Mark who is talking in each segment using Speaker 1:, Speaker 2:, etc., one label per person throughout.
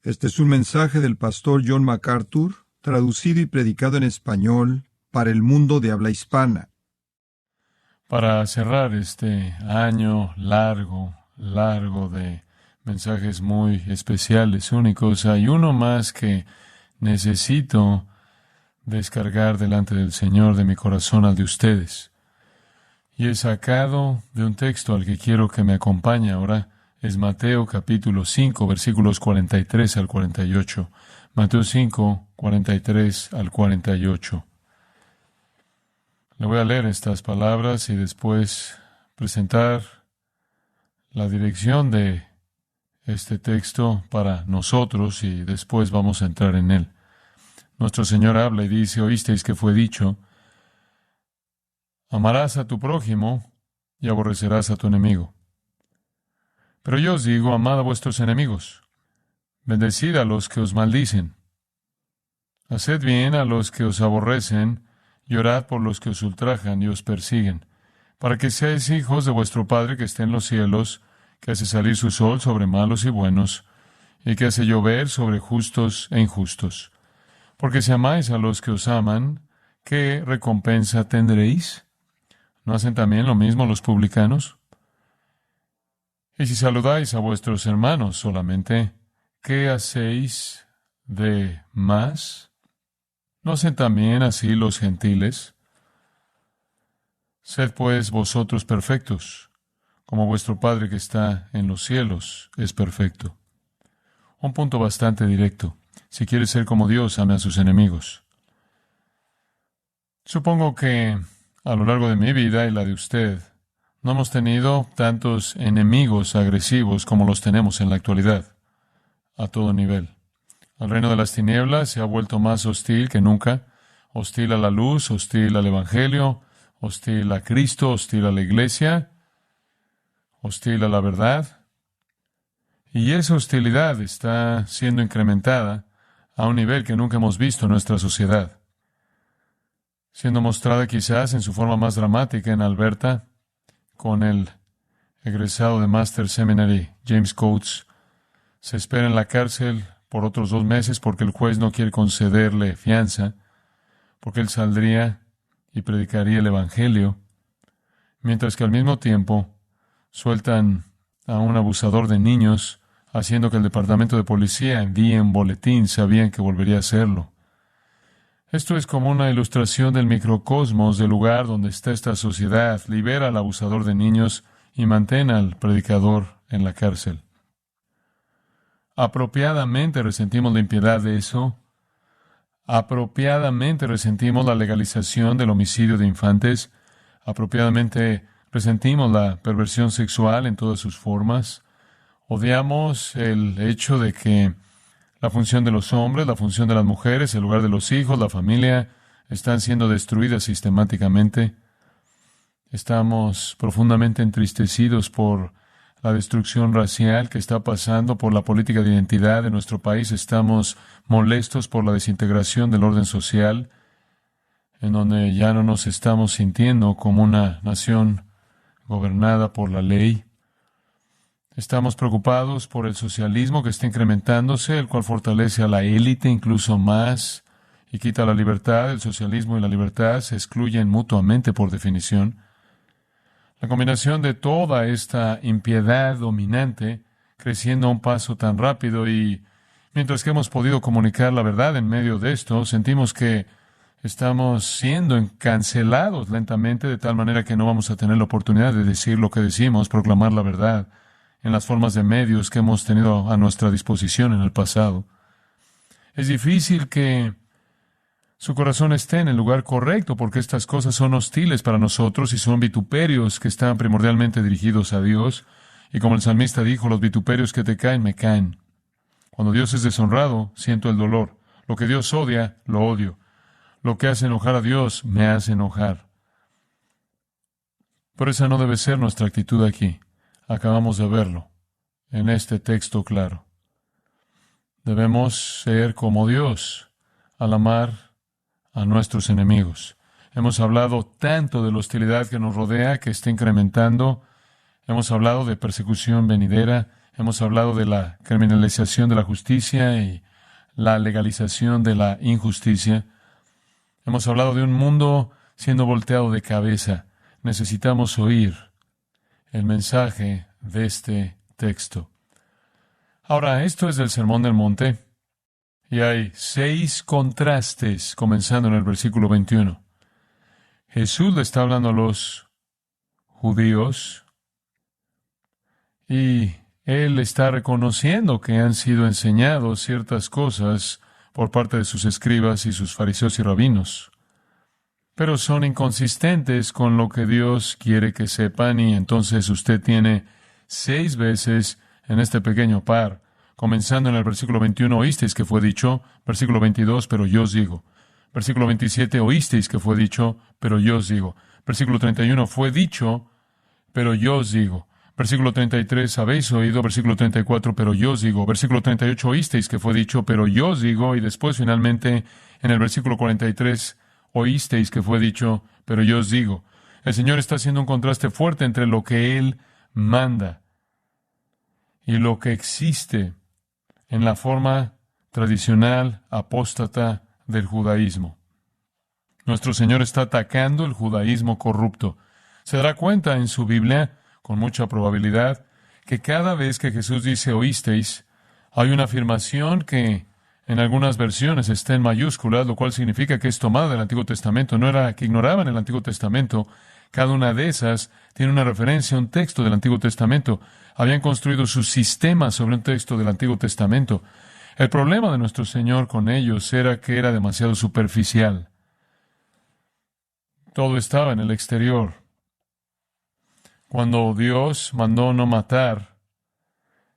Speaker 1: Este es un mensaje del pastor John MacArthur, traducido y predicado en español para el mundo de habla hispana.
Speaker 2: Para cerrar este año largo de mensajes muy especiales, únicos, hay uno más que necesito descargar delante del Señor de mi corazón al de ustedes. Y es sacado de un texto al que quiero que me acompañe ahora. Es Mateo capítulo 5, versículos 43 al 48. Mateo 5, 43 al 48. Le voy a leer estas palabras y después presentar la dirección de este texto para nosotros y después vamos a entrar en él. Nuestro Señor habla y dice: oísteis que fue dicho, amarás a tu prójimo y aborrecerás a tu enemigo. Pero yo os digo, amad a vuestros enemigos, bendecid a los que os maldicen, haced bien a los que os aborrecen, y orad por los que os ultrajan y os persiguen, para que seáis hijos de vuestro Padre que está en los cielos, que hace salir su sol sobre malos y buenos, y que hace llover sobre justos e injustos. Porque si amáis a los que os aman, ¿qué recompensa tendréis? ¿No hacen también lo mismo los publicanos? Y si saludáis a vuestros hermanos solamente, ¿qué hacéis de más? ¿No hacen también así los gentiles? Sed pues vosotros perfectos, como vuestro Padre que está en los cielos es perfecto. Un punto bastante directo. Si quieres ser como Dios, ame a sus enemigos. Supongo que a lo largo de mi vida y la de usted, no hemos tenido tantos enemigos agresivos como los tenemos en la actualidad, a todo nivel. El reino de las tinieblas se ha vuelto más hostil que nunca, hostil a la luz, hostil al Evangelio, hostil a Cristo, hostil a la iglesia, hostil a la verdad. Y esa hostilidad está siendo incrementada a un nivel que nunca hemos visto en nuestra sociedad, siendo mostrada quizás en su forma más dramática en Alberta, con el egresado de Master Seminary, James Coates. Se espera en la cárcel por otros 2 meses porque el juez no quiere concederle fianza, porque él saldría y predicaría el Evangelio, mientras que al mismo tiempo sueltan a un abusador de niños, haciendo que el departamento de policía envíe un boletín, sabían que volvería a hacerlo. Esto es como una ilustración del microcosmos del lugar donde está esta sociedad. Libera al abusador de niños y mantén al predicador en la cárcel. Apropiadamente resentimos la impiedad de eso. Apropiadamente resentimos la legalización del homicidio de infantes. Apropiadamente resentimos la perversión sexual en todas sus formas. Odiamos el hecho de que la función de los hombres, la función de las mujeres, el lugar de los hijos, la familia, están siendo destruidas sistemáticamente. Estamos profundamente entristecidos por la destrucción racial que está pasando, por la política de identidad de nuestro país. Estamos molestos por la desintegración del orden social, en donde ya no nos estamos sintiendo como una nación gobernada por la ley. Estamos preocupados por el socialismo que está incrementándose, el cual fortalece a la élite incluso más y quita la libertad. El socialismo y la libertad se excluyen mutuamente por definición. La combinación de toda esta impiedad dominante creciendo a un paso tan rápido y mientras que hemos podido comunicar la verdad en medio de esto, sentimos que estamos siendo cancelados lentamente de tal manera que no vamos a tener la oportunidad de decir lo que decimos, proclamar la verdad en las formas de medios que hemos tenido a nuestra disposición en el pasado. Es difícil que su corazón esté en el lugar correcto porque estas cosas son hostiles para nosotros y son vituperios que están primordialmente dirigidos a Dios. Y como el salmista dijo, los vituperios que te caen, me caen. Cuando Dios es deshonrado, siento el dolor. Lo que Dios odia, lo odio. Lo que hace enojar a Dios, me hace enojar. Pero esa no debe ser nuestra actitud aquí. Acabamos de verlo en este texto claro. Debemos ser como Dios al amar a nuestros enemigos. Hemos hablado tanto de la hostilidad que nos rodea, que está incrementando. Hemos hablado de persecución venidera. Hemos hablado de la criminalización de la justicia y la legalización de la injusticia. Hemos hablado de un mundo siendo volteado de cabeza. Necesitamos oír el mensaje de este texto. Ahora, esto es del Sermón del Monte, y hay 6 contrastes, comenzando en el versículo 21. Jesús le está hablando a los judíos, y Él está reconociendo que han sido enseñados ciertas cosas por parte de sus escribas y sus fariseos y rabinos, pero son inconsistentes con lo que Dios quiere que sepan, y entonces usted tiene 6 veces en este pequeño par, comenzando en el versículo 21, oísteis que fue dicho, versículo 22, pero yo os digo. Versículo 27, oísteis que fue dicho, pero yo os digo. Versículo 31, fue dicho, pero yo os digo. Versículo 33, habéis oído. Versículo 34, pero yo os digo. Versículo 38, oísteis que fue dicho, pero yo os digo. Y después, finalmente, en el versículo 43, oísteis que fue dicho, pero yo os digo. El Señor está haciendo un contraste fuerte entre lo que Él manda y lo que existe en la forma tradicional apóstata del judaísmo. Nuestro Señor está atacando el judaísmo corrupto. Se dará cuenta en su Biblia, con mucha probabilidad, que cada vez que Jesús dice oísteis, hay una afirmación que en algunas versiones está en mayúsculas, lo cual significa que es tomada del Antiguo Testamento. No era que ignoraban el Antiguo Testamento. Cada una de esas tiene una referencia a un texto del Antiguo Testamento. Habían construido su sistema sobre un texto del Antiguo Testamento. El problema de nuestro Señor con ellos era que era demasiado superficial. Todo estaba en el exterior. Cuando Dios mandó no matar,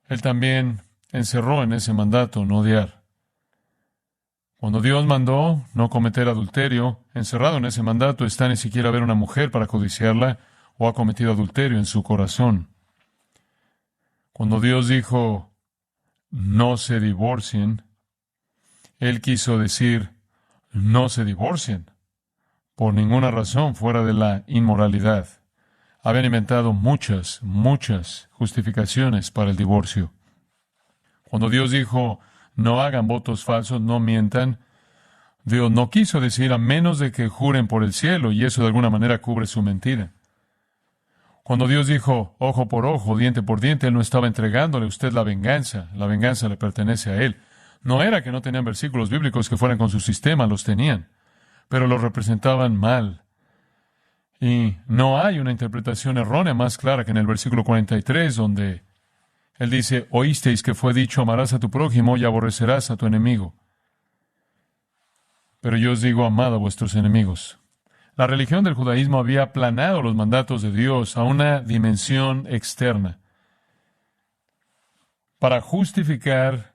Speaker 2: Él también encerró en ese mandato no odiar. Cuando Dios mandó no cometer adulterio, encerrado en ese mandato está ni siquiera ver una mujer para codiciarla o ha cometido adulterio en su corazón. Cuando Dios dijo no se divorcien, Él quiso decir no se divorcien por ninguna razón fuera de la inmoralidad. Habían inventado muchas justificaciones para el divorcio. Cuando Dios dijo no hagan votos falsos, no mientan, Dios no quiso decir a menos de que juren por el cielo, y eso de alguna manera cubre su mentira. Cuando Dios dijo ojo por ojo, diente por diente, Él no estaba entregándole a usted la venganza le pertenece a Él. No era que no tenían versículos bíblicos que fueran con su sistema, los tenían, pero los representaban mal. Y no hay una interpretación errónea más clara que en el versículo 43, donde Él dice, oísteis que fue dicho, amarás a tu prójimo y aborrecerás a tu enemigo. Pero yo os digo, amad a vuestros enemigos. La religión del judaísmo había aplanado los mandatos de Dios a una dimensión externa para justificar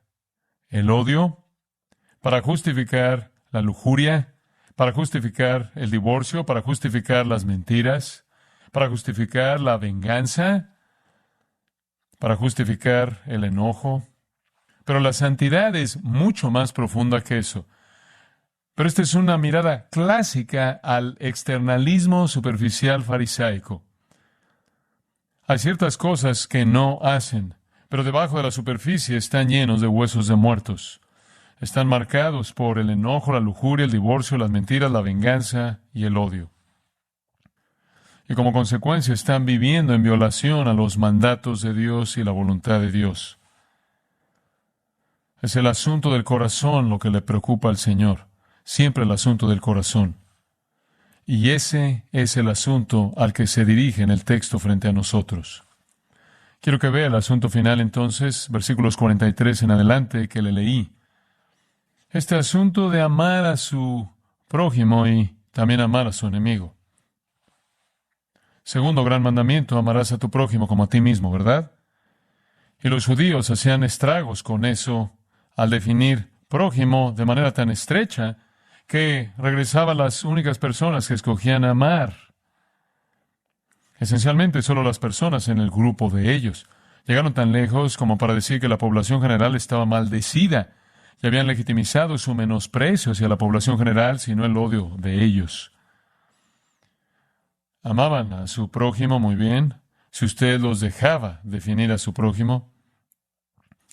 Speaker 2: el odio, para justificar la lujuria, para justificar el divorcio, para justificar las mentiras, para justificar la venganza, para justificar el enojo. Pero la santidad es mucho más profunda que eso. Pero esta es una mirada clásica al externalismo superficial farisaico. Hay ciertas cosas que no hacen, pero debajo de la superficie están llenos de huesos de muertos. Están marcados por el enojo, la lujuria, el divorcio, las mentiras, la venganza y el odio. Y como consecuencia están viviendo en violación a los mandatos de Dios y la voluntad de Dios. Es el asunto del corazón lo que le preocupa al Señor. Siempre el asunto del corazón. Y ese es el asunto al que se dirige en el texto frente a nosotros. Quiero que vea el asunto final entonces, versículos 43 en adelante que le leí. Este asunto de amar a su prójimo y también amar a su enemigo. Segundo gran mandamiento, amarás a tu prójimo como a ti mismo, ¿verdad? Y los judíos hacían estragos con eso al definir prójimo de manera tan estrecha que regresaban las únicas personas que escogían amar. Esencialmente solo las personas en el grupo de ellos. Llegaron tan lejos como para decir que la población general estaba maldecida y habían legitimizado su menosprecio hacia la población general, sino el odio de ellos. Amaban a su prójimo muy bien, si usted los dejaba definir a su prójimo.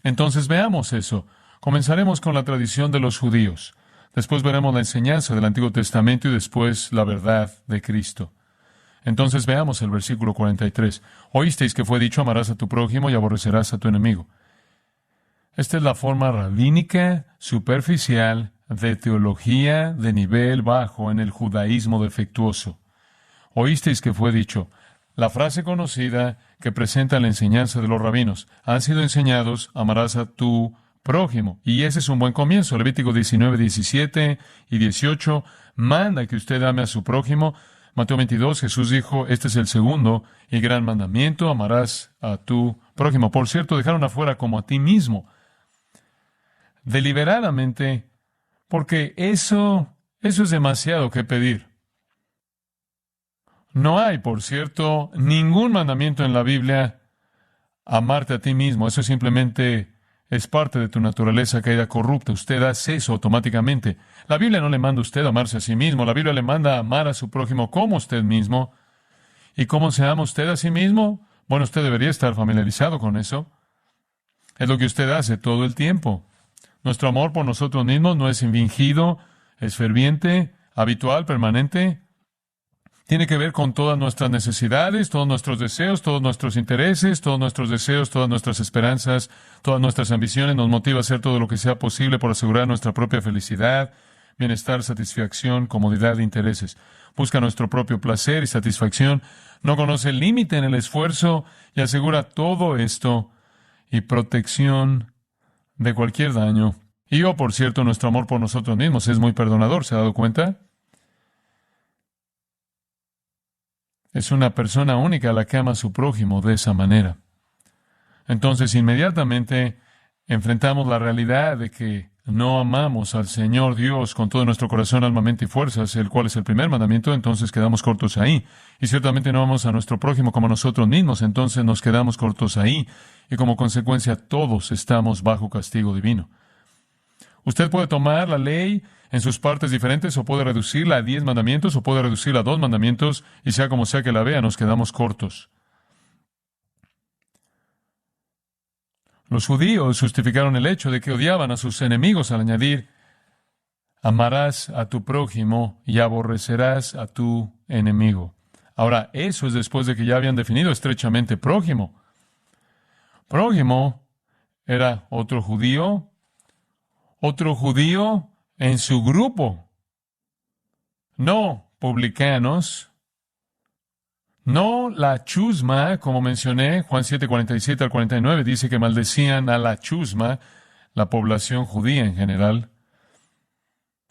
Speaker 2: Entonces veamos eso. Comenzaremos con la tradición de los judíos. Después veremos la enseñanza del Antiguo Testamento y después la verdad de Cristo. Entonces veamos el versículo 43. Oísteis que fue dicho, amarás a tu prójimo y aborrecerás a tu enemigo. Esta es la forma rabínica, superficial, de teología de nivel bajo en el judaísmo defectuoso. Oísteis que fue dicho. La frase conocida que presenta la enseñanza de los rabinos. Han sido enseñados, amarás a tu prójimo. Y ese es un buen comienzo. Levítico 19, 17 y 18 manda que usted ame a su prójimo. Mateo 22, Jesús dijo, este es el segundo y gran mandamiento, amarás a tu prójimo. Por cierto, dejaron afuera como a ti mismo. Deliberadamente, porque eso es demasiado que pedir. No hay, por cierto, ningún mandamiento en la Biblia amarte a ti mismo. Eso simplemente es parte de tu naturaleza caída corrupta. Usted hace eso automáticamente. La Biblia no le manda a usted a amarse a sí mismo. La Biblia le manda a amar a su prójimo como usted mismo. ¿Y cómo se ama usted a sí mismo? Bueno, usted debería estar familiarizado con eso. Es lo que usted hace todo el tiempo. Nuestro amor por nosotros mismos no es fingido, es ferviente, habitual, permanente. Tiene que ver con todas nuestras necesidades, todos nuestros deseos, todos nuestros intereses, todos nuestros deseos, todas nuestras esperanzas, todas nuestras ambiciones. Nos motiva a hacer todo lo que sea posible por asegurar nuestra propia felicidad, bienestar, satisfacción, comodidad e intereses. Busca nuestro propio placer y satisfacción. No conoce el límite en el esfuerzo y asegura todo esto y protección de cualquier daño. Y por cierto, nuestro amor por nosotros mismos es muy perdonador. ¿Se ha dado cuenta? Es una persona única la que ama a su prójimo de esa manera. Entonces, inmediatamente enfrentamos la realidad de que no amamos al Señor Dios con todo nuestro corazón, alma, mente y fuerzas, el cual es el primer mandamiento, entonces quedamos cortos ahí. Y ciertamente no amamos a nuestro prójimo como a nosotros mismos, entonces nos quedamos cortos ahí. Y como consecuencia, todos estamos bajo castigo divino. Usted puede tomar la ley en sus partes diferentes, o puede reducirla a 10 mandamientos, o puede reducirla a 2 mandamientos, y sea como sea que la vea, nos quedamos cortos. Los judíos justificaron el hecho de que odiaban a sus enemigos al añadir, amarás a tu prójimo y aborrecerás a tu enemigo. Ahora, eso es después de que ya habían definido estrechamente prójimo. Prójimo era otro judío en su grupo. No publicanos, no la chusma, como mencioné, Juan 7, 47 al 49, dice que maldecían a la chusma, la población judía en general.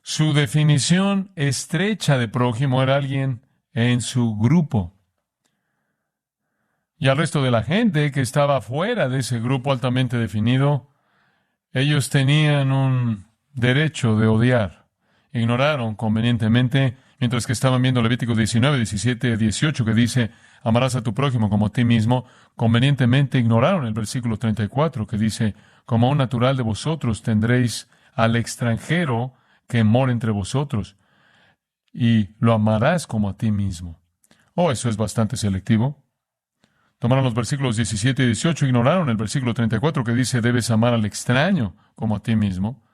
Speaker 2: Su definición estrecha de prójimo era alguien en su grupo. Y al resto de la gente que estaba fuera de ese grupo altamente definido, ellos tenían un derecho de odiar. Ignoraron convenientemente, mientras que estaban viendo Levítico 19, 17, 18, que dice, amarás a tu prójimo como a ti mismo, convenientemente ignoraron el versículo 34, que dice, como un natural de vosotros tendréis al extranjero que mora entre vosotros, y lo amarás como a ti mismo. Eso es bastante selectivo. Tomaron los versículos 17 y 18, ignoraron el versículo 34 que dice, debes amar al extraño como a ti mismo.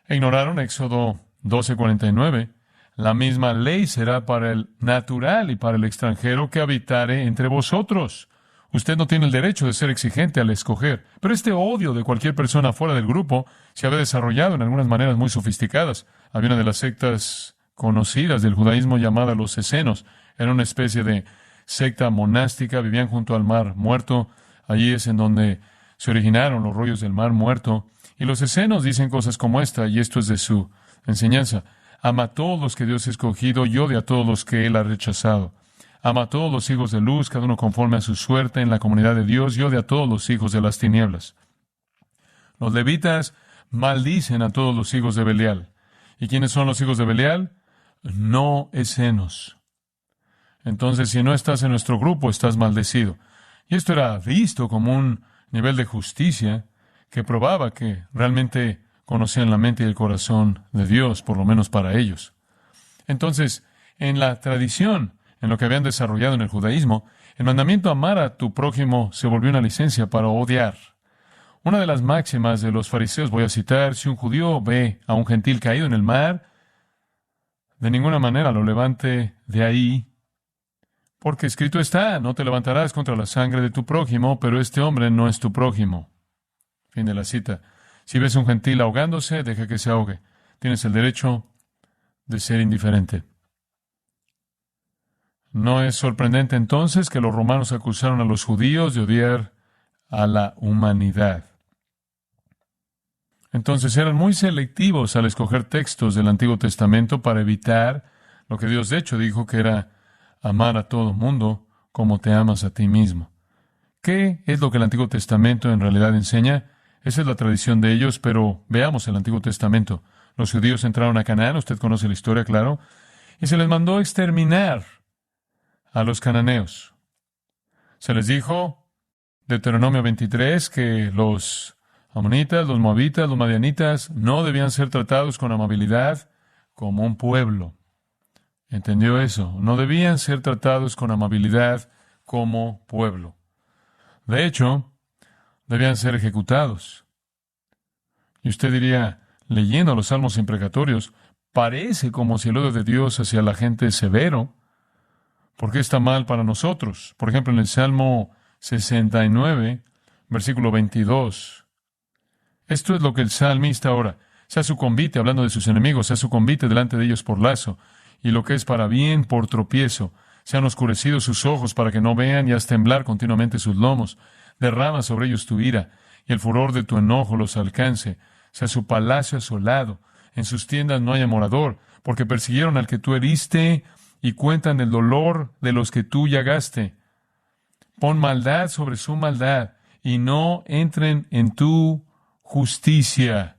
Speaker 2: Ignoraron Éxodo 12:49. La misma ley será para el natural y para el extranjero que habitare entre vosotros. Usted no tiene el derecho de ser exigente al escoger, pero este odio de cualquier persona fuera del grupo se había desarrollado en algunas maneras muy sofisticadas. Había una de las sectas conocidas del judaísmo llamada los esenos. Era una especie de secta monástica, vivían junto al Mar Muerto. Allí es en donde se originaron los rollos del Mar Muerto. Y los esenos dicen cosas como esta, y esto es de su enseñanza. Ama a todos los que Dios ha escogido y odia a todos los que Él ha rechazado. Ama a todos los hijos de luz, cada uno conforme a su suerte en la comunidad de Dios, y odia a todos los hijos de las tinieblas. Los levitas maldicen a todos los hijos de Belial. ¿Y quiénes son los hijos de Belial? No esenos. Entonces, si no estás en nuestro grupo, estás maldecido. Y esto era visto como un nivel de justicia que probaba que realmente conocían la mente y el corazón de Dios, por lo menos para ellos. Entonces, en la tradición, en lo que habían desarrollado en el judaísmo, el mandamiento amar a tu prójimo se volvió una licencia para odiar. Una de las máximas de los fariseos, voy a citar, si un judío ve a un gentil caído en el mar, de ninguna manera lo levante de ahí, porque escrito está, no te levantarás contra la sangre de tu prójimo, pero este hombre no es tu prójimo. Fin de la cita. Si ves a un gentil ahogándose, deja que se ahogue. Tienes el derecho de ser indiferente. No es sorprendente entonces que los romanos acusaron a los judíos de odiar a la humanidad. Entonces eran muy selectivos al escoger textos del Antiguo Testamento para evitar lo que Dios de hecho dijo que era amar a todo mundo como te amas a ti mismo. ¿Qué es lo que el Antiguo Testamento en realidad enseña? Esa es la tradición de ellos, pero veamos el Antiguo Testamento. Los judíos entraron a Canaán, usted conoce la historia, claro, y se les mandó exterminar a los cananeos. Se les dijo, Deuteronomio 23, que los amonitas, los moabitas, los madianitas no debían ser tratados con amabilidad como un pueblo. ¿Entendió eso? No debían ser tratados con amabilidad como pueblo. De hecho, debían ser ejecutados. Y usted diría, leyendo los salmos imprecatorios, parece como si el odio de Dios hacia la gente es severo. ¿Por qué está mal para nosotros? Por ejemplo, en el Salmo 69, versículo 22. Esto es lo que el salmista ora. Sea su convite, hablando de sus enemigos, sea su convite delante de ellos por lazo, y lo que es para bien por tropiezo. Sean oscurecidos sus ojos para que no vean y haz temblar continuamente sus lomos. Derrama sobre ellos tu ira, y el furor de tu enojo los alcance. Sea su palacio asolado, en sus tiendas no haya morador, porque persiguieron al que tú heriste y cuentan el dolor de los que tú llagaste. Pon maldad sobre su maldad, y no entren en tu justicia.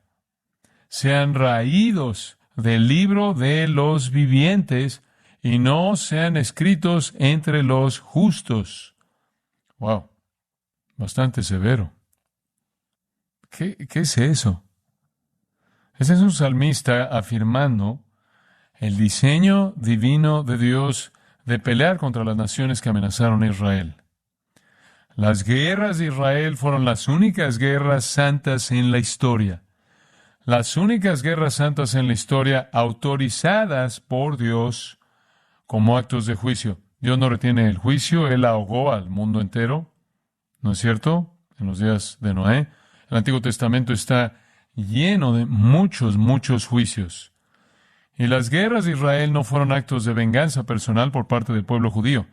Speaker 2: Sean raídos del libro de los vivientes, y no sean escritos entre los justos. Wow, bastante severo. ¿Qué es eso? Ese es un salmista afirmando el diseño divino de Dios de pelear contra las naciones que amenazaron a Israel. Las guerras de Israel fueron las únicas guerras santas en la historia. Las únicas guerras santas en la historia autorizadas por Dios como actos de juicio. Dios no retiene el juicio, Él ahogó al mundo entero. ¿No es cierto? En los días de Noé. El Antiguo Testamento está lleno de muchos juicios. Y las guerras de Israel no fueron actos de venganza personal por parte del pueblo judío.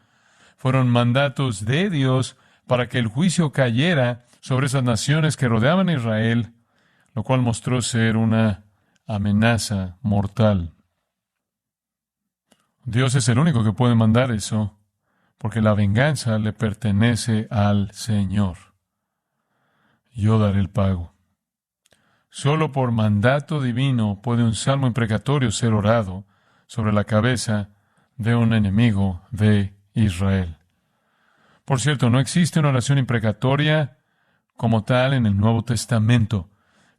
Speaker 2: Fueron mandatos de Dios para que el juicio cayera sobre esas naciones que rodeaban a Israel, lo cual mostró ser una amenaza mortal. Dios es el único que puede mandar eso, porque la venganza le pertenece al Señor. Yo daré el pago. Solo por mandato divino puede un salmo imprecatorio ser orado sobre la cabeza de un enemigo de Israel. Por cierto, no existe una oración imprecatoria como tal en el Nuevo Testamento.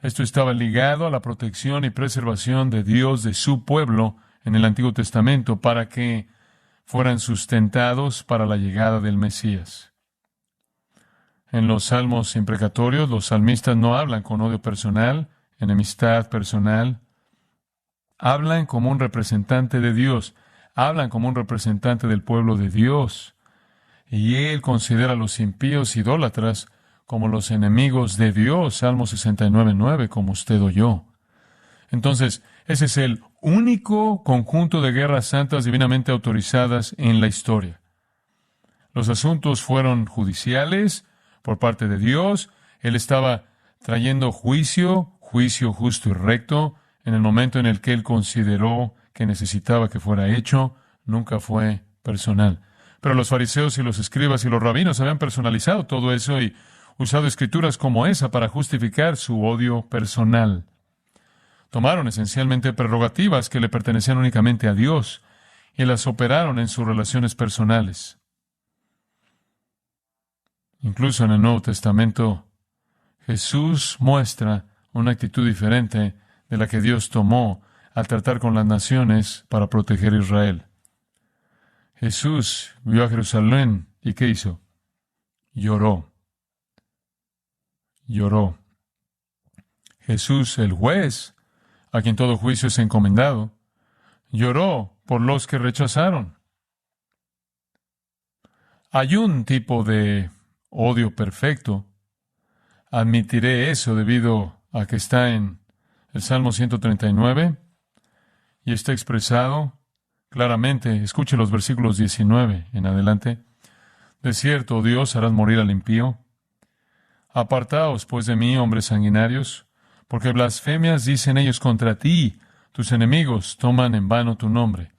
Speaker 2: Esto estaba ligado a la protección y preservación de Dios de su pueblo en el Antiguo Testamento para que fueran sustentados para la llegada del Mesías. En los salmos imprecatorios, los salmistas no hablan con odio personal, enemistad personal. Hablan como un representante de Dios. Hablan como un representante del pueblo de Dios. Y Él considera a los impíos idólatras como los enemigos de Dios. Salmo 69:9, como usted o yo. Entonces, ese es el único conjunto de guerras santas divinamente autorizadas en la historia. Los asuntos fueron judiciales por parte de Dios. Él estaba trayendo juicio justo y recto, en el momento en el que Él consideró que necesitaba que fuera hecho. Nunca fue personal. Pero los fariseos y los escribas y los rabinos habían personalizado todo eso y usado escrituras como esa para justificar su odio personal. Tomaron esencialmente prerrogativas que le pertenecían únicamente a Dios y las operaron en sus relaciones personales. Incluso en el Nuevo Testamento, Jesús muestra una actitud diferente de la que Dios tomó al tratar con las naciones para proteger a Israel. Jesús vio a Jerusalén y ¿qué hizo? Lloró. Lloró. Jesús, el juez, a quien todo juicio es encomendado, lloró por los que rechazaron. Hay un tipo de odio perfecto. Admitiré eso debido a que está en el Salmo 139 y está expresado claramente. Escuche los versículos 19 en adelante. De cierto, Dios, harás morir al impío. Apartaos, pues, de mí, hombres sanguinarios, porque blasfemias dicen ellos contra ti. Tus enemigos toman en vano tu nombre.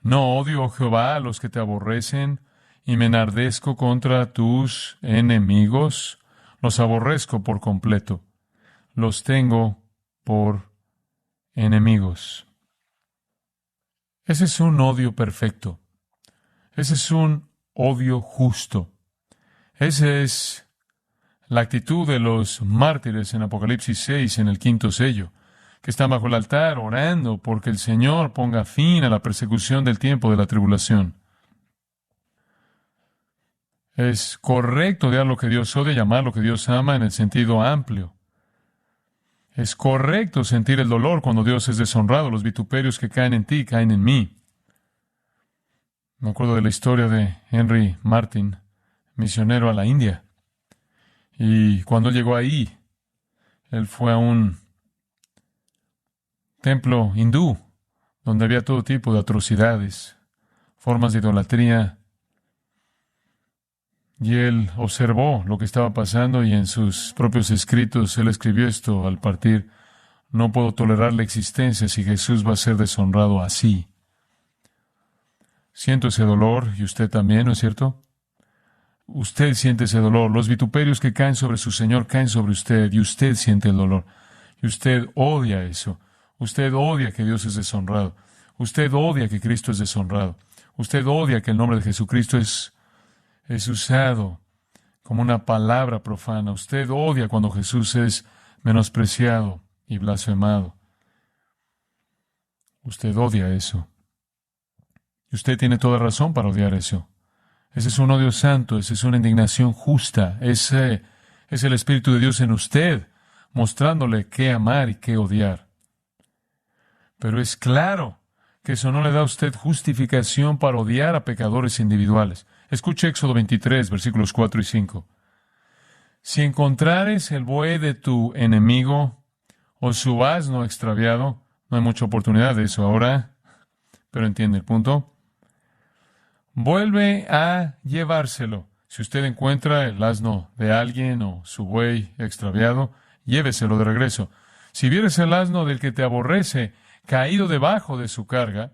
Speaker 2: No odio, oh Jehová, a los que te aborrecen, y me enardezco contra tus enemigos. Los aborrezco por completo. Los tengo por enemigos. Ese es un odio perfecto. Ese es un odio justo. Esa es la actitud de los mártires en Apocalipsis 6, en el quinto sello, que están bajo el altar orando porque el Señor ponga fin a la persecución del tiempo de la tribulación. Es correcto odiar lo que Dios odia y amar lo que Dios ama en el sentido amplio. Es correcto sentir el dolor cuando Dios es deshonrado. Los vituperios que caen en ti, caen en mí. Me acuerdo de la historia de Henry Martyn, misionero a la India. Y cuando llegó ahí, él fue a un templo hindú, donde había todo tipo de atrocidades, formas de idolatría. Y él observó lo que estaba pasando y en sus propios escritos él escribió esto al partir: no puedo tolerar la existencia si Jesús va a ser deshonrado así. Siento ese dolor, y usted también, ¿no es cierto? Usted siente ese dolor. Los vituperios que caen sobre su Señor caen sobre usted, y usted siente el dolor. Y usted odia eso. Usted odia que Dios es deshonrado. Usted odia que Cristo es deshonrado. Usted odia que el nombre de Jesucristo es usado como una palabra profana. Usted odia cuando Jesús es menospreciado y blasfemado. Usted odia eso. Y usted tiene toda razón para odiar eso. Ese es un odio santo, esa es una indignación justa. Ese es el Espíritu de Dios en usted, mostrándole qué amar y qué odiar. Pero es claro que eso no le da a usted justificación para odiar a pecadores individuales. Escuche Éxodo 23, versículos 4 y 5. Si encontrares el buey de tu enemigo o su asno extraviado, no hay mucha oportunidad de eso ahora, pero entiende el punto. Vuelve a llevárselo. Si usted encuentra el asno de alguien o su buey extraviado, lléveselo de regreso. Si vieres el asno del que te aborrece caído debajo de su carga,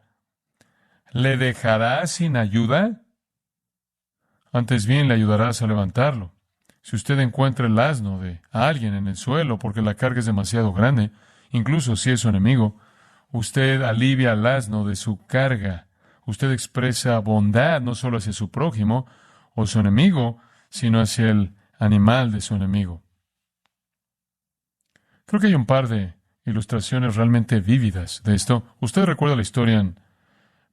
Speaker 2: ¿le dejarás sin ayuda? Antes bien, le ayudarás a levantarlo. Si usted encuentra el asno de alguien en el suelo porque la carga es demasiado grande, incluso si es su enemigo, usted alivia al asno de su carga. Usted expresa bondad no solo hacia su prójimo o su enemigo, sino hacia el animal de su enemigo. Creo que hay un par de ilustraciones realmente vívidas de esto. Usted recuerda la historia en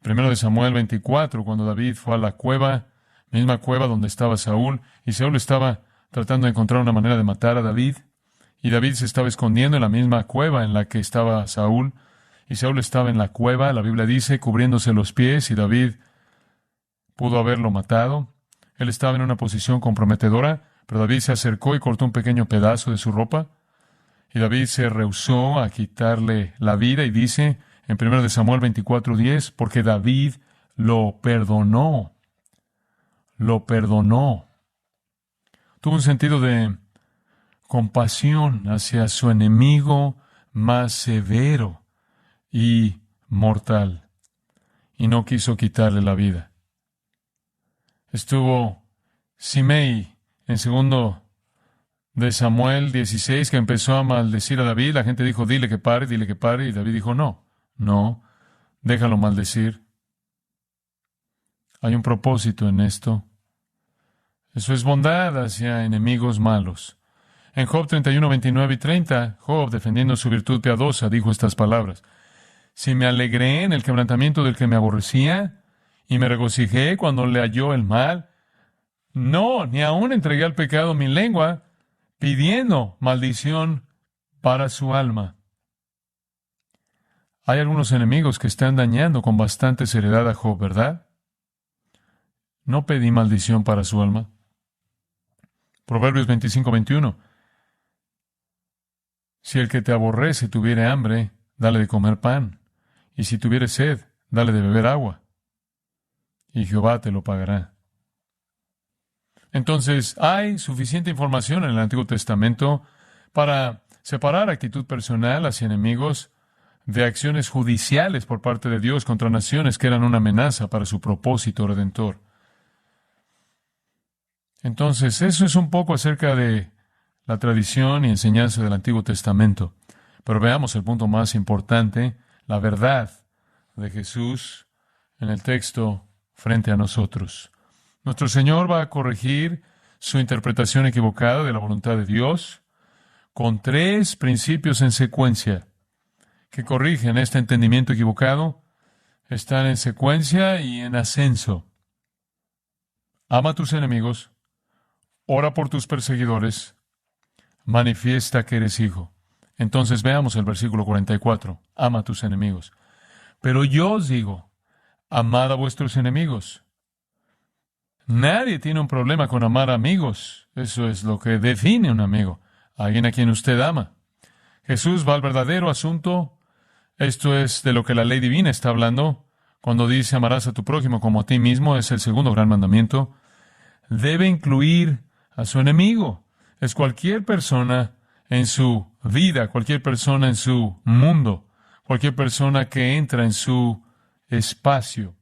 Speaker 2: 1 Samuel 24, cuando David fue a la cueva, misma cueva donde estaba Saúl, y Saúl estaba tratando de encontrar una manera de matar a David, y David se estaba escondiendo en la misma cueva en la que estaba Saúl, y Saúl estaba en la cueva, la Biblia dice, cubriéndose los pies, y David pudo haberlo matado. Él estaba en una posición comprometedora, pero David se acercó y cortó un pequeño pedazo de su ropa, y David se rehusó a quitarle la vida, y dice en 1 Samuel 24:10, porque David lo perdonó. Lo perdonó. Tuvo un sentido de compasión hacia su enemigo más severo y mortal, y no quiso quitarle la vida. Estuvo Simei en 2 Samuel 16, que empezó a maldecir a David. La gente dijo, dile que pare, y David dijo, no, déjalo maldecir. Hay un propósito en esto. Eso es bondad hacia enemigos malos. En Job 31, 29 y 30, Job, defendiendo su virtud piadosa, dijo estas palabras: si me alegré en el quebrantamiento del que me aborrecía, y me regocijé cuando le halló el mal, no, ni aún entregué al pecado mi lengua, pidiendo maldición para su alma. Hay algunos enemigos que están dañando con bastante seriedad a Job, ¿verdad? No pedí maldición para su alma. Proverbios 25:21. Si el que te aborrece tuviere hambre, dale de comer pan, y si tuviere sed, dale de beber agua, y Jehová te lo pagará. Entonces, hay suficiente información en el Antiguo Testamento para separar actitud personal hacia enemigos de acciones judiciales por parte de Dios contra naciones que eran una amenaza para su propósito redentor. Entonces, eso es un poco acerca de la tradición y enseñanza del Antiguo Testamento. Pero veamos el punto más importante, la verdad de Jesús en el texto frente a nosotros. Nuestro Señor va a corregir su interpretación equivocada de la voluntad de Dios con 3 principios en secuencia que corrigen este entendimiento equivocado. Están en secuencia y en ascenso. Ama a tus enemigos, ora por tus perseguidores, manifiesta que eres hijo. Entonces veamos el versículo 44. Ama a tus enemigos. Pero yo os digo, amad a vuestros enemigos. Nadie tiene un problema con amar a amigos. Eso es lo que define un amigo. Alguien a quien usted ama. Jesús va al verdadero asunto. Esto es de lo que la ley divina está hablando. Cuando dice amarás a tu prójimo como a ti mismo, es el segundo gran mandamiento. Debe incluir a su enemigo. Es cualquier persona en su vida, cualquier persona en su mundo, cualquier persona que entra en su espacio.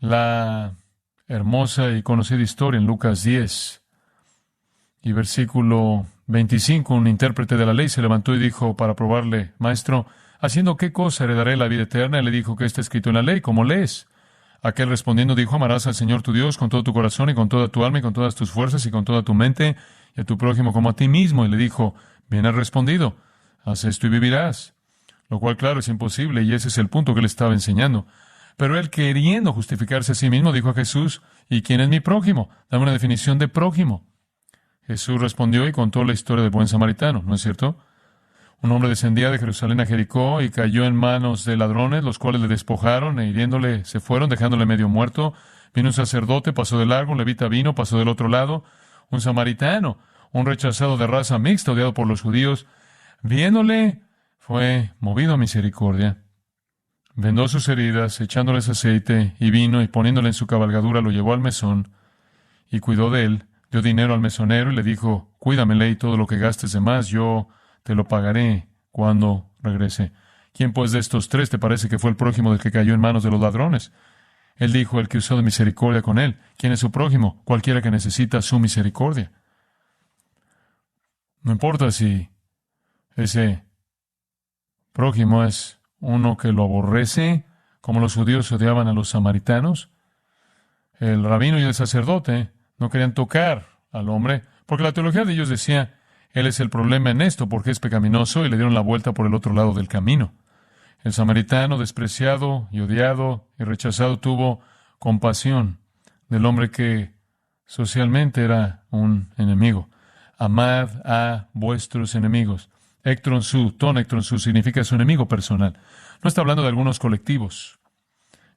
Speaker 2: La hermosa y conocida historia en Lucas 10 y versículo 25, un intérprete de la ley se levantó y dijo para probarle, Maestro, ¿haciendo qué cosa heredaré la vida eterna? Y le dijo, ¿qué está escrito en la ley? ¿Cómo lees? Aquel respondiendo dijo, amarás al Señor tu Dios con todo tu corazón y con toda tu alma y con todas tus fuerzas y con toda tu mente y a tu prójimo como a ti mismo. Y le dijo, bien has respondido, haz esto y vivirás. Lo cual, claro, es imposible y ese es el punto que le estaba enseñando. Pero él, queriendo justificarse a sí mismo, dijo a Jesús, ¿y quién es mi prójimo? Dame una definición de prójimo. Jesús respondió y contó la historia del buen samaritano, ¿no es cierto? Un hombre descendía de Jerusalén a Jericó y cayó en manos de ladrones, los cuales le despojaron e hiriéndole se fueron, dejándole medio muerto. Vino un sacerdote, pasó de largo, un levita vino, pasó del otro lado. Un samaritano, un rechazado de raza mixta, odiado por los judíos, viéndole, fue movido a misericordia. Vendó sus heridas, echándoles aceite y vino, y poniéndole en su cabalgadura, lo llevó al mesón, y cuidó de él. Dio dinero al mesonero y le dijo, cuídamele y todo lo que gastes de más, yo te lo pagaré cuando regrese. ¿Quién pues de estos 3 te parece que fue el prójimo del que cayó en manos de los ladrones? Él dijo, el que usó de misericordia con él. ¿Quién es su prójimo? Cualquiera que necesita su misericordia. No importa si ese prójimo es uno que lo aborrece, como los judíos odiaban a los samaritanos. El rabino y el sacerdote no querían tocar al hombre, porque la teología de ellos decía, él es el problema en esto, porque es pecaminoso, y le dieron la vuelta por el otro lado del camino. El samaritano, despreciado y odiado y rechazado, tuvo compasión del hombre que socialmente era un enemigo. Amad a vuestros enemigos. Ectron su, ton ectron su, significa su enemigo personal. No está hablando de algunos colectivos.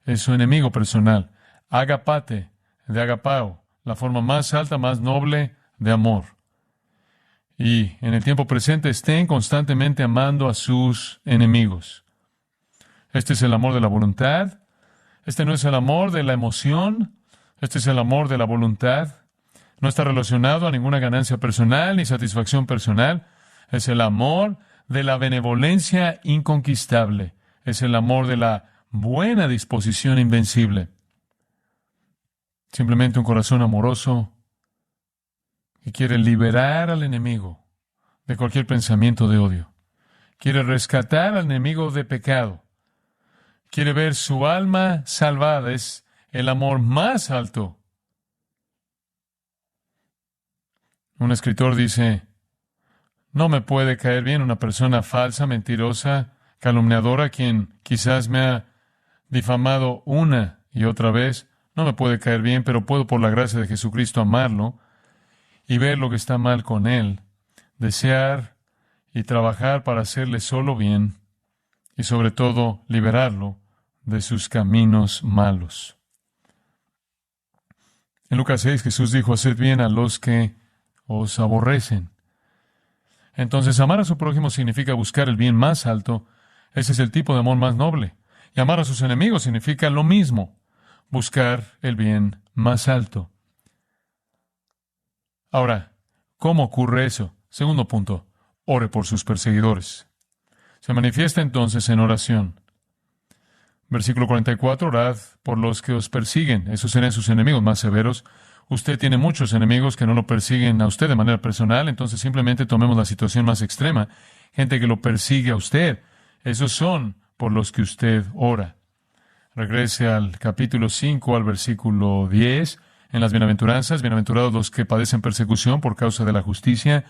Speaker 2: Es su enemigo personal. Agapate, de agapao, la forma más alta, más noble de amor. Y en el tiempo presente estén constantemente amando a sus enemigos. Este es el amor de la voluntad. Este no es el amor de la emoción. Este es el amor de la voluntad. No está relacionado a ninguna ganancia personal ni satisfacción personal. Es el amor de la benevolencia inconquistable. Es el amor de la buena disposición invencible. Simplemente un corazón amoroso que quiere liberar al enemigo de cualquier pensamiento de odio. Quiere rescatar al enemigo de pecado. Quiere ver su alma salvada. Es el amor más alto. Un escritor dice, no me puede caer bien una persona falsa, mentirosa, calumniadora, quien quizás me ha difamado una y otra vez. No me puede caer bien, pero puedo por la gracia de Jesucristo amarlo y ver lo que está mal con él, desear y trabajar para hacerle solo bien y sobre todo liberarlo de sus caminos malos. En Lucas 6 Jesús dijo: haced bien a los que os aborrecen. Entonces, amar a su prójimo significa buscar el bien más alto. Ese es el tipo de amor más noble. Y amar a sus enemigos significa lo mismo, buscar el bien más alto. Ahora, ¿cómo ocurre eso? Segundo punto, ore por sus perseguidores. Se manifiesta entonces en oración. Versículo 44, orad por los que os persiguen. Esos serán sus enemigos más severos. Usted tiene muchos enemigos que no lo persiguen a usted de manera personal, entonces simplemente tomemos la situación más extrema. Gente que lo persigue a usted. Esos son por los que usted ora. Regrese al capítulo 5, al versículo 10. En las bienaventuranzas, bienaventurados los que padecen persecución por causa de la justicia,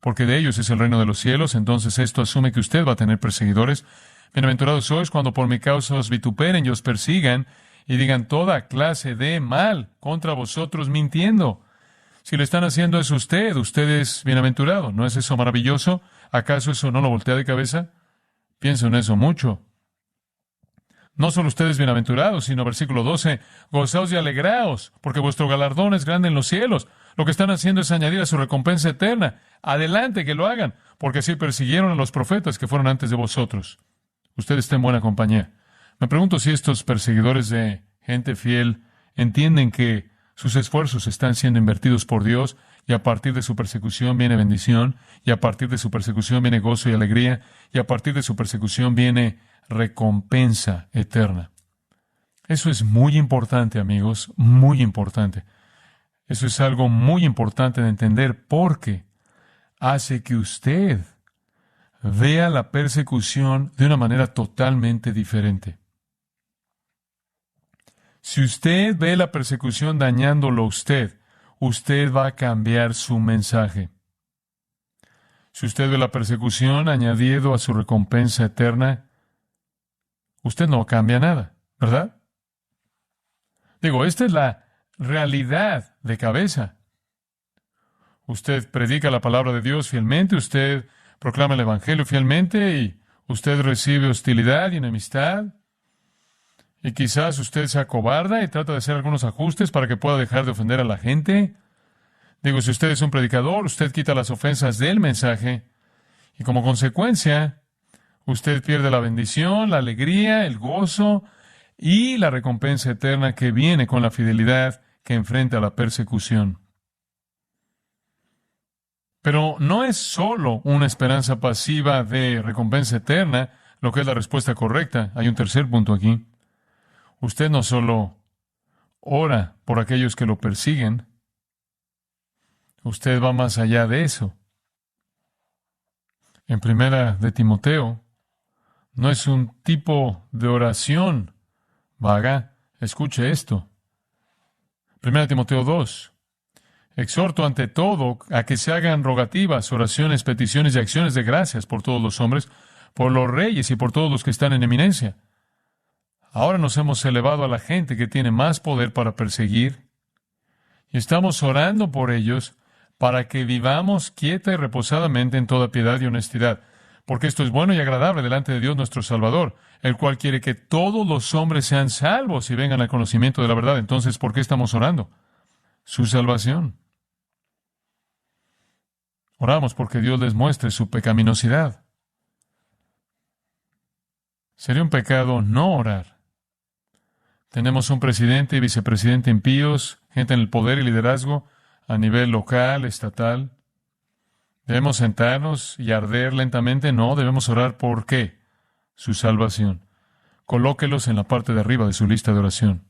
Speaker 2: porque de ellos es el reino de los cielos. Entonces esto asume que usted va a tener perseguidores. Bienaventurados sois cuando por mi causa os vituperen y os persigan y digan toda clase de mal contra vosotros mintiendo. Si lo están haciendo es usted es bienaventurado. ¿No es eso maravilloso? ¿Acaso eso no lo voltea de cabeza? Pienso en eso mucho. No solo ustedes bienaventurados, sino versículo 12, gozaos y alegraos, porque vuestro galardón es grande en los cielos. Lo que están haciendo es añadir a su recompensa eterna. Adelante, que lo hagan, porque así persiguieron a los profetas que fueron antes de vosotros. Usted está en buena compañía. Me pregunto si estos perseguidores de gente fiel entienden que sus esfuerzos están siendo invertidos por Dios, y a partir de su persecución viene bendición, y a partir de su persecución viene gozo y alegría, y a partir de su persecución viene recompensa eterna. Eso es muy importante, amigos, muy importante. Eso es algo muy importante de entender porque hace que usted vea la persecución de una manera totalmente diferente. Si usted ve la persecución dañándolo a usted va a cambiar su mensaje. Si usted ve la persecución añadido a su recompensa eterna, usted no cambia nada, ¿verdad? Digo, esta es la realidad de cabeza. Usted predica la palabra de Dios fielmente, usted proclama el Evangelio fielmente y usted recibe hostilidad y enemistad. Y quizás usted se acobarda y trata de hacer algunos ajustes para que pueda dejar de ofender a la gente. Digo, si usted es un predicador, usted quita las ofensas del mensaje y como consecuencia, usted pierde la bendición, la alegría, el gozo y la recompensa eterna que viene con la fidelidad que enfrenta la persecución. Pero no es solo una esperanza pasiva de recompensa eterna lo que es la respuesta correcta. Hay un tercer punto aquí. Usted no solo ora por aquellos que lo persiguen, usted va más allá de eso. En Primera de Timoteo, no es un tipo de oración vaga. Escuche esto. Primera de Timoteo 2. Exhorto ante todo a que se hagan rogativas, oraciones, peticiones y acciones de gracias por todos los hombres, por los reyes y por todos los que están en eminencia. Ahora nos hemos elevado a la gente que tiene más poder para perseguir y estamos orando por ellos para que vivamos quieta y reposadamente en toda piedad y honestidad, porque esto es bueno y agradable delante de Dios nuestro Salvador, el cual quiere que todos los hombres sean salvos y vengan al conocimiento de la verdad. Entonces, ¿por qué estamos orando? Su salvación. Oramos porque Dios les muestre su pecaminosidad. Sería un pecado no orar. Tenemos un presidente y vicepresidente impíos, gente en el poder y liderazgo a nivel local, estatal. ¿Debemos sentarnos y arder lentamente? No, debemos orar por ¿qué? Su salvación. Colóquelos en la parte de arriba de su lista de oración.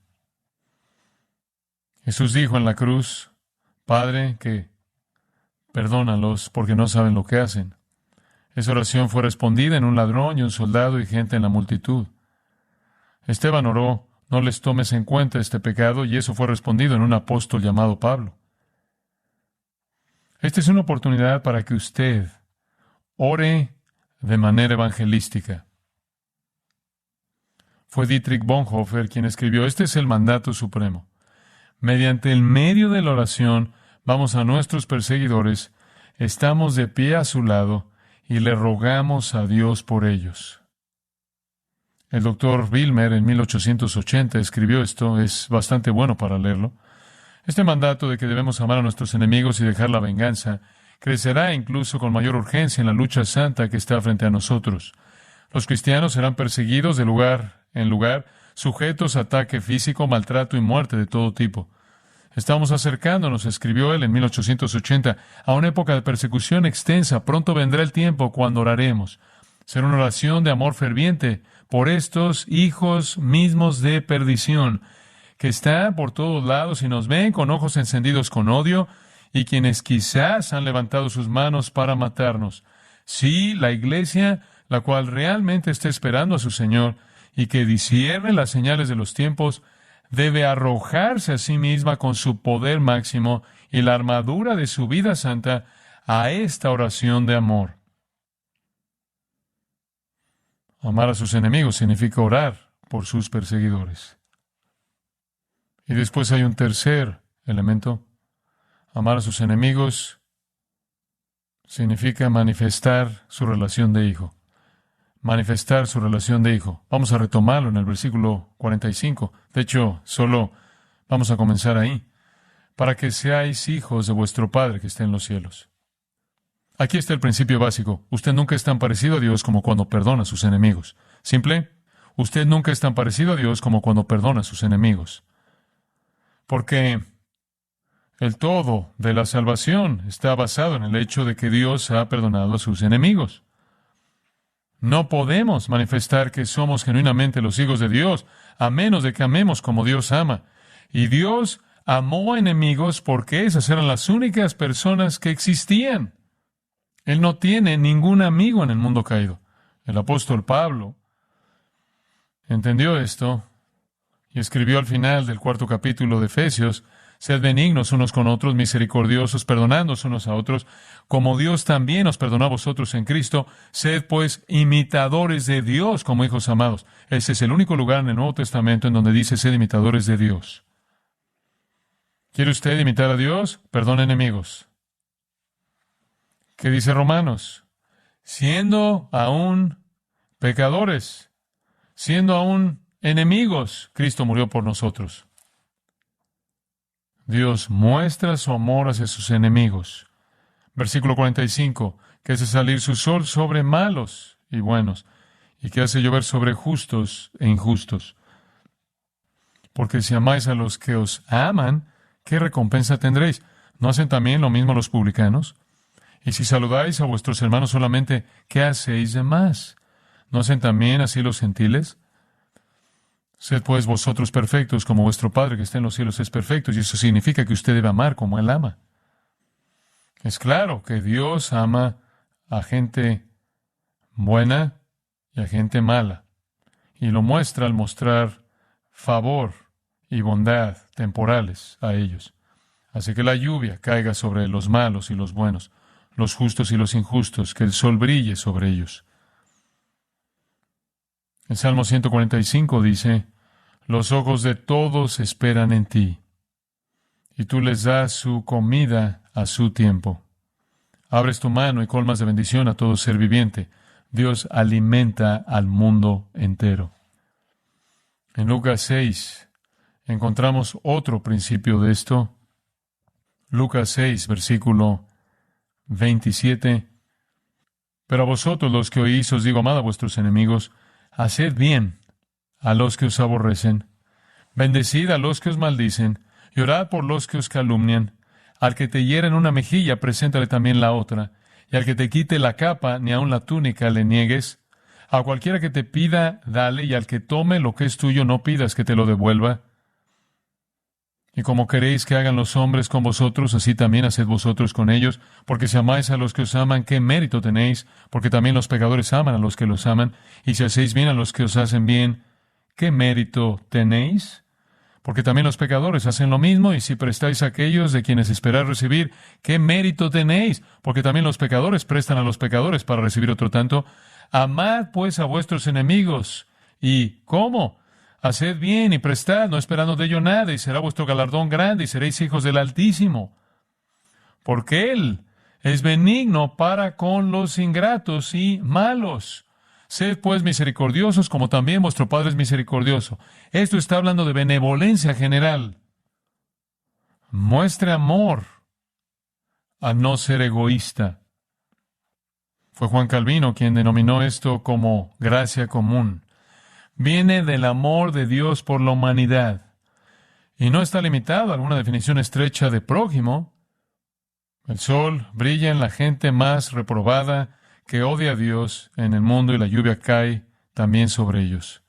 Speaker 2: Jesús dijo en la cruz, Padre, que perdónalos porque no saben lo que hacen. Esa oración fue respondida en un ladrón y un soldado y gente en la multitud. Esteban oró, no les tomes en cuenta este pecado, y eso fue respondido en un apóstol llamado Pablo. Esta es una oportunidad para que usted ore de manera evangelística. Fue Dietrich Bonhoeffer quien escribió, este es el mandato supremo. Mediante el medio de la oración, vamos a nuestros perseguidores, estamos de pie a su lado y le rogamos a Dios por ellos. El doctor Wilmer en 1880 escribió esto, es bastante bueno para leerlo. Este mandato de que debemos amar a nuestros enemigos y dejar la venganza crecerá incluso con mayor urgencia en la lucha santa que está frente a nosotros. Los cristianos serán perseguidos de lugar en lugar, sujetos a ataque físico, maltrato y muerte de todo tipo. Estamos acercándonos, escribió él en 1880, a una época de persecución extensa. Pronto vendrá el tiempo cuando oraremos. Será una oración de amor ferviente por estos hijos mismos de perdición, que están por todos lados y nos ven con ojos encendidos con odio, y quienes quizás han levantado sus manos para matarnos. Sí, la iglesia, la cual realmente está esperando a su Señor, y que discierne las señales de los tiempos, debe arrojarse a sí misma con su poder máximo y la armadura de su vida santa a esta oración de amor. Amar a sus enemigos significa orar por sus perseguidores. Y después hay un tercer elemento. Amar a sus enemigos significa manifestar su relación de hijo. Manifestar su relación de hijo. Vamos a retomarlo en el versículo 45. De hecho, solo vamos a comenzar ahí. Para que seáis hijos de vuestro Padre que está en los cielos. Aquí está el principio básico. Usted nunca es tan parecido a Dios como cuando perdona a sus enemigos. Simple, usted nunca es tan parecido a Dios como cuando perdona a sus enemigos. Porque el todo de la salvación está basado en el hecho de que Dios ha perdonado a sus enemigos. No podemos manifestar que somos genuinamente los hijos de Dios, a menos de que amemos como Dios ama. Y Dios amó enemigos porque esas eran las únicas personas que existían. Él no tiene ningún amigo en el mundo caído. El apóstol Pablo entendió esto y escribió al final del 4º capítulo de Efesios: sed benignos unos con otros, misericordiosos, perdonándoos unos a otros, como Dios también os perdonó a vosotros en Cristo. Sed, pues, imitadores de Dios como hijos amados. Ese es el único lugar en el Nuevo Testamento en donde dice: sed imitadores de Dios. ¿Quiere usted imitar a Dios? Perdone enemigos. ¿Qué dice Romanos? Siendo aún pecadores, siendo aún enemigos, Cristo murió por nosotros. Dios muestra su amor hacia sus enemigos. Versículo 45, que hace salir su sol sobre malos y buenos, y que hace llover sobre justos e injustos. Porque si amáis a los que os aman, ¿qué recompensa tendréis? ¿No hacen también lo mismo los publicanos? Y si saludáis a vuestros hermanos solamente, ¿qué hacéis de más? ¿No hacen también así los gentiles? Sed pues vosotros perfectos, como vuestro Padre que está en los cielos es perfecto, y eso significa que usted debe amar como Él ama. Es claro que Dios ama a gente buena y a gente mala, y lo muestra al mostrar favor y bondad temporales a ellos. Hace que la lluvia caiga sobre los malos y los buenos, los justos y los injustos, que el sol brille sobre ellos. El Salmo 145 dice: los ojos de todos esperan en ti, y tú les das su comida a su tiempo. Abres tu mano y colmas de bendición a todo ser viviente. Dios alimenta al mundo entero. En Lucas 6 encontramos otro principio de esto. Lucas 6, versículo 27. Pero a vosotros los que oís os digo: amad a vuestros enemigos, haced bien a los que os aborrecen, bendecid a los que os maldicen, y orad por los que os calumnian. Al que te hiera en una mejilla, preséntale también la otra, y al que te quite la capa, ni aun la túnica le niegues. A cualquiera que te pida, dale, y al que tome lo que es tuyo, no pidas que te lo devuelva. Y como queréis que hagan los hombres con vosotros, así también haced vosotros con ellos, porque si amáis a los que os aman, ¿qué mérito tenéis? Porque también los pecadores aman a los que los aman, y si hacéis bien a los que os hacen bien, ¿qué mérito tenéis? Porque también los pecadores hacen lo mismo, y si prestáis a aquellos de quienes esperáis recibir, ¿qué mérito tenéis? Porque también los pecadores prestan a los pecadores para recibir otro tanto. Amad pues a vuestros enemigos. ¿Y cómo? Haced bien y prestad, no esperando de ello nada, y será vuestro galardón grande, y seréis hijos del Altísimo. Porque Él es benigno para con los ingratos y malos. Sed pues misericordiosos como también vuestro Padre es misericordioso. Esto está hablando de benevolencia general. Muestre amor a no ser egoísta. Fue Juan Calvino quien denominó esto como gracia común. Viene del amor de Dios por la humanidad. Y no está limitado a alguna definición estrecha de prójimo. El sol brilla en la gente más reprobada que odia a Dios en el mundo y la lluvia cae también sobre ellos.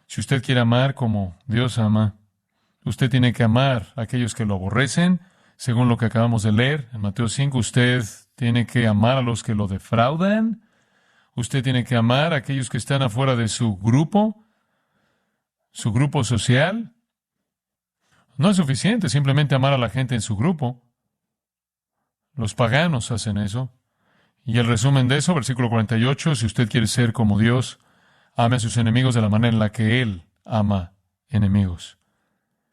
Speaker 2: Si usted quiere amar como Dios ama, usted tiene que amar a aquellos que lo aborrecen. Según lo que acabamos de leer en Mateo 5, usted tiene que amar a los que lo defraudan. Usted tiene que amar a aquellos que están afuera de su grupo social. No es suficiente simplemente amar a la gente en su grupo. Los paganos hacen eso. Y el resumen de eso, versículo 48, si usted quiere ser como Dios, ame a sus enemigos de la manera en la que Él ama enemigos.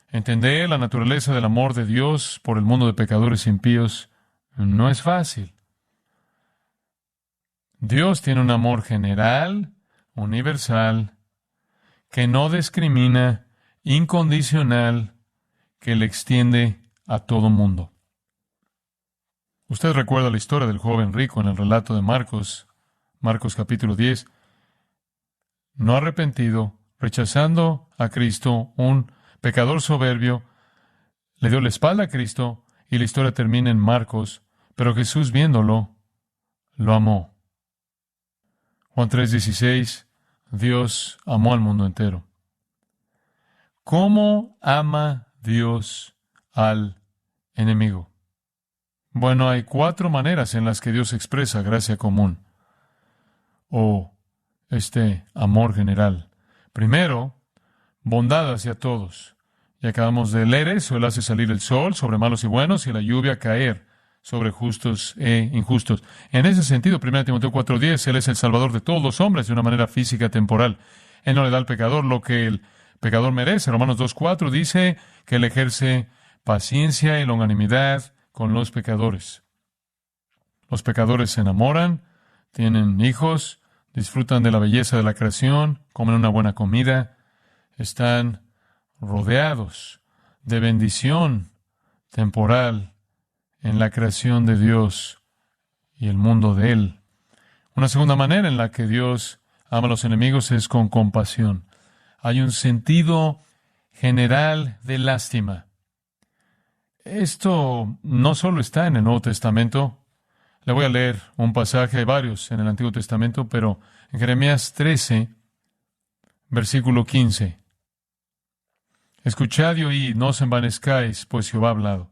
Speaker 2: Entender la naturaleza del amor de Dios por el mundo de pecadores impíos no es fácil. Dios tiene un amor general, universal, que no discrimina, incondicional, que le extiende a todo mundo. Usted recuerda la historia del joven rico en el relato de Marcos capítulo 10. No arrepentido, rechazando a Cristo, un pecador soberbio, le dio la espalda a Cristo y la historia termina en Marcos, pero Jesús viéndolo, lo amó. Juan 3:16, Dios amó al mundo entero. ¿Cómo ama Dios al enemigo? Bueno, hay 4 maneras en las que Dios expresa gracia común o este amor general. Primero, bondad hacia todos. Y acabamos de leer eso. Él hace salir el sol sobre malos y buenos y la lluvia caer sobre justos e injustos. En ese sentido, 1 Timoteo 4:10, Él es el Salvador de todos los hombres de una manera física temporal. Él no le da al pecador lo que el pecador merece. Romanos 2:4 dice que Él ejerce paciencia y longanimidad con los pecadores. Los pecadores se enamoran, tienen hijos, disfrutan de la belleza de la creación, comen una buena comida, están rodeados de bendición temporal en la creación de Dios y el mundo de Él. Una segunda manera en la que Dios ama a los enemigos es con compasión. Hay un sentido general de lástima. Esto no solo está en el Nuevo Testamento. Le voy a leer un pasaje, hay varios en el Antiguo Testamento, pero en Jeremías 13, versículo 15. Escuchad y oíd, no os envanezcáis, pues Jehová ha hablado.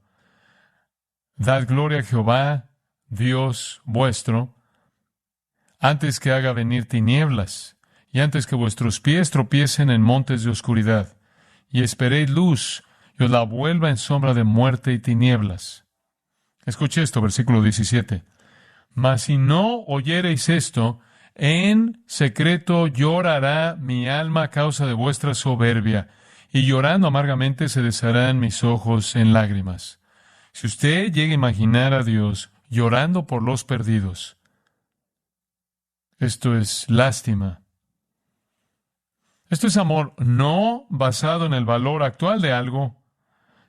Speaker 2: Dad gloria a Jehová, Dios vuestro, antes que haga venir tinieblas, y antes que vuestros pies tropiecen en montes de oscuridad, y esperéis luz, y os la vuelva en sombra de muerte y tinieblas. Escuche esto, versículo 17. Mas si no oyereis esto, en secreto llorará mi alma a causa de vuestra soberbia, y llorando amargamente se desharán mis ojos en lágrimas. Si usted llega a imaginar a Dios llorando por los perdidos, esto es lástima. Esto es amor no basado en el valor actual de algo,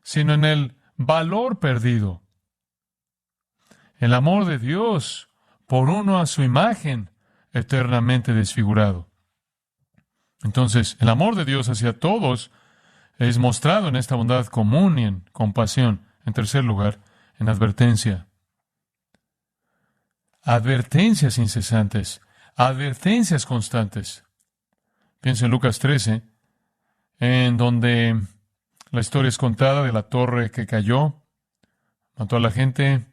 Speaker 2: sino en el valor perdido. El amor de Dios por uno a su imagen, eternamente desfigurado. Entonces, el amor de Dios hacia todos es mostrado en esta bondad común y en compasión. En tercer lugar, en advertencia. Advertencias incesantes, advertencias constantes. Pienso en Lucas 13, en donde la historia es contada de la torre que cayó, mató a la gente,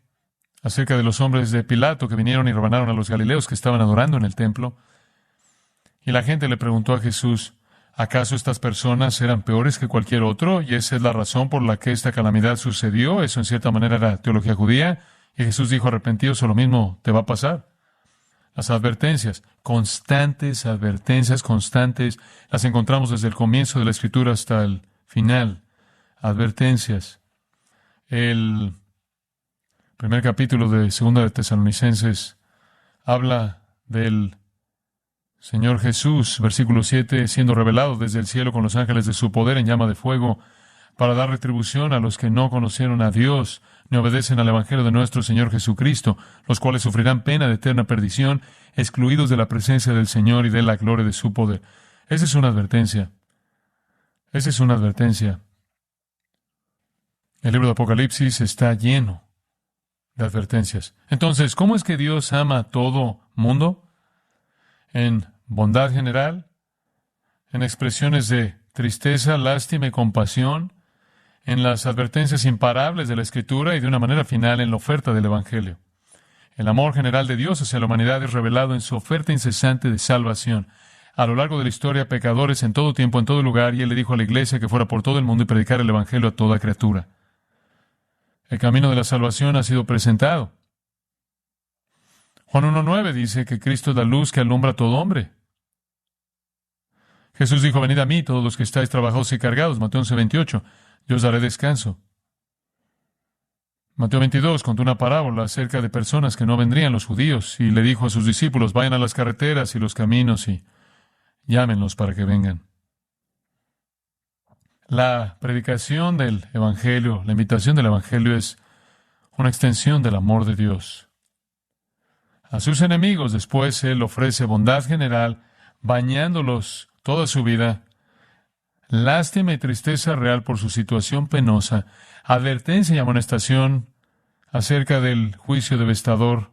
Speaker 2: acerca de los hombres de Pilato que vinieron y rebanaron a los galileos que estaban adorando en el templo. Y la gente le preguntó a Jesús, ¿acaso estas personas eran peores que cualquier otro? Y esa es la razón por la que esta calamidad sucedió. Eso en cierta manera era teología judía. Y Jesús dijo, arrepentidos, o lo mismo te va a pasar. Las advertencias, advertencias constantes, las encontramos desde el comienzo de la Escritura hasta el final. Advertencias. El primer capítulo de Segunda de Tesalonicenses habla del Señor Jesús, versículo 7, siendo revelado desde el cielo con los ángeles de su poder en llama de fuego, para dar retribución a los que no conocieron a Dios ni obedecen al Evangelio de nuestro Señor Jesucristo, los cuales sufrirán pena de eterna perdición, excluidos de la presencia del Señor y de la gloria de su poder. Esa es una advertencia. Esa es una advertencia. El libro de Apocalipsis está lleno de advertencias. Entonces, ¿cómo es que Dios ama a todo mundo? En bondad general, en expresiones de tristeza, lástima y compasión, en las advertencias imparables de la Escritura y de una manera final en la oferta del Evangelio. El amor general de Dios hacia la humanidad es revelado en su oferta incesante de salvación. A lo largo de la historia, pecadores en todo tiempo, en todo lugar, y Él le dijo a la iglesia que fuera por todo el mundo y predicar el Evangelio a toda criatura. El camino de la salvación ha sido presentado. Juan 1:9 dice que Cristo es la luz que alumbra a todo hombre. Jesús dijo, venid a mí, todos los que estáis trabajados y cargados. Mateo 11:28, yo os daré descanso. Mateo 22 contó una parábola acerca de personas que no vendrían, los judíos, y le dijo a sus discípulos, vayan a las carreteras y los caminos y llámenlos para que vengan. La predicación del Evangelio, la invitación del Evangelio es una extensión del amor de Dios. A sus enemigos después Él ofrece bondad general, bañándolos toda su vida, lástima y tristeza real por su situación penosa, advertencia y amonestación acerca del juicio devastador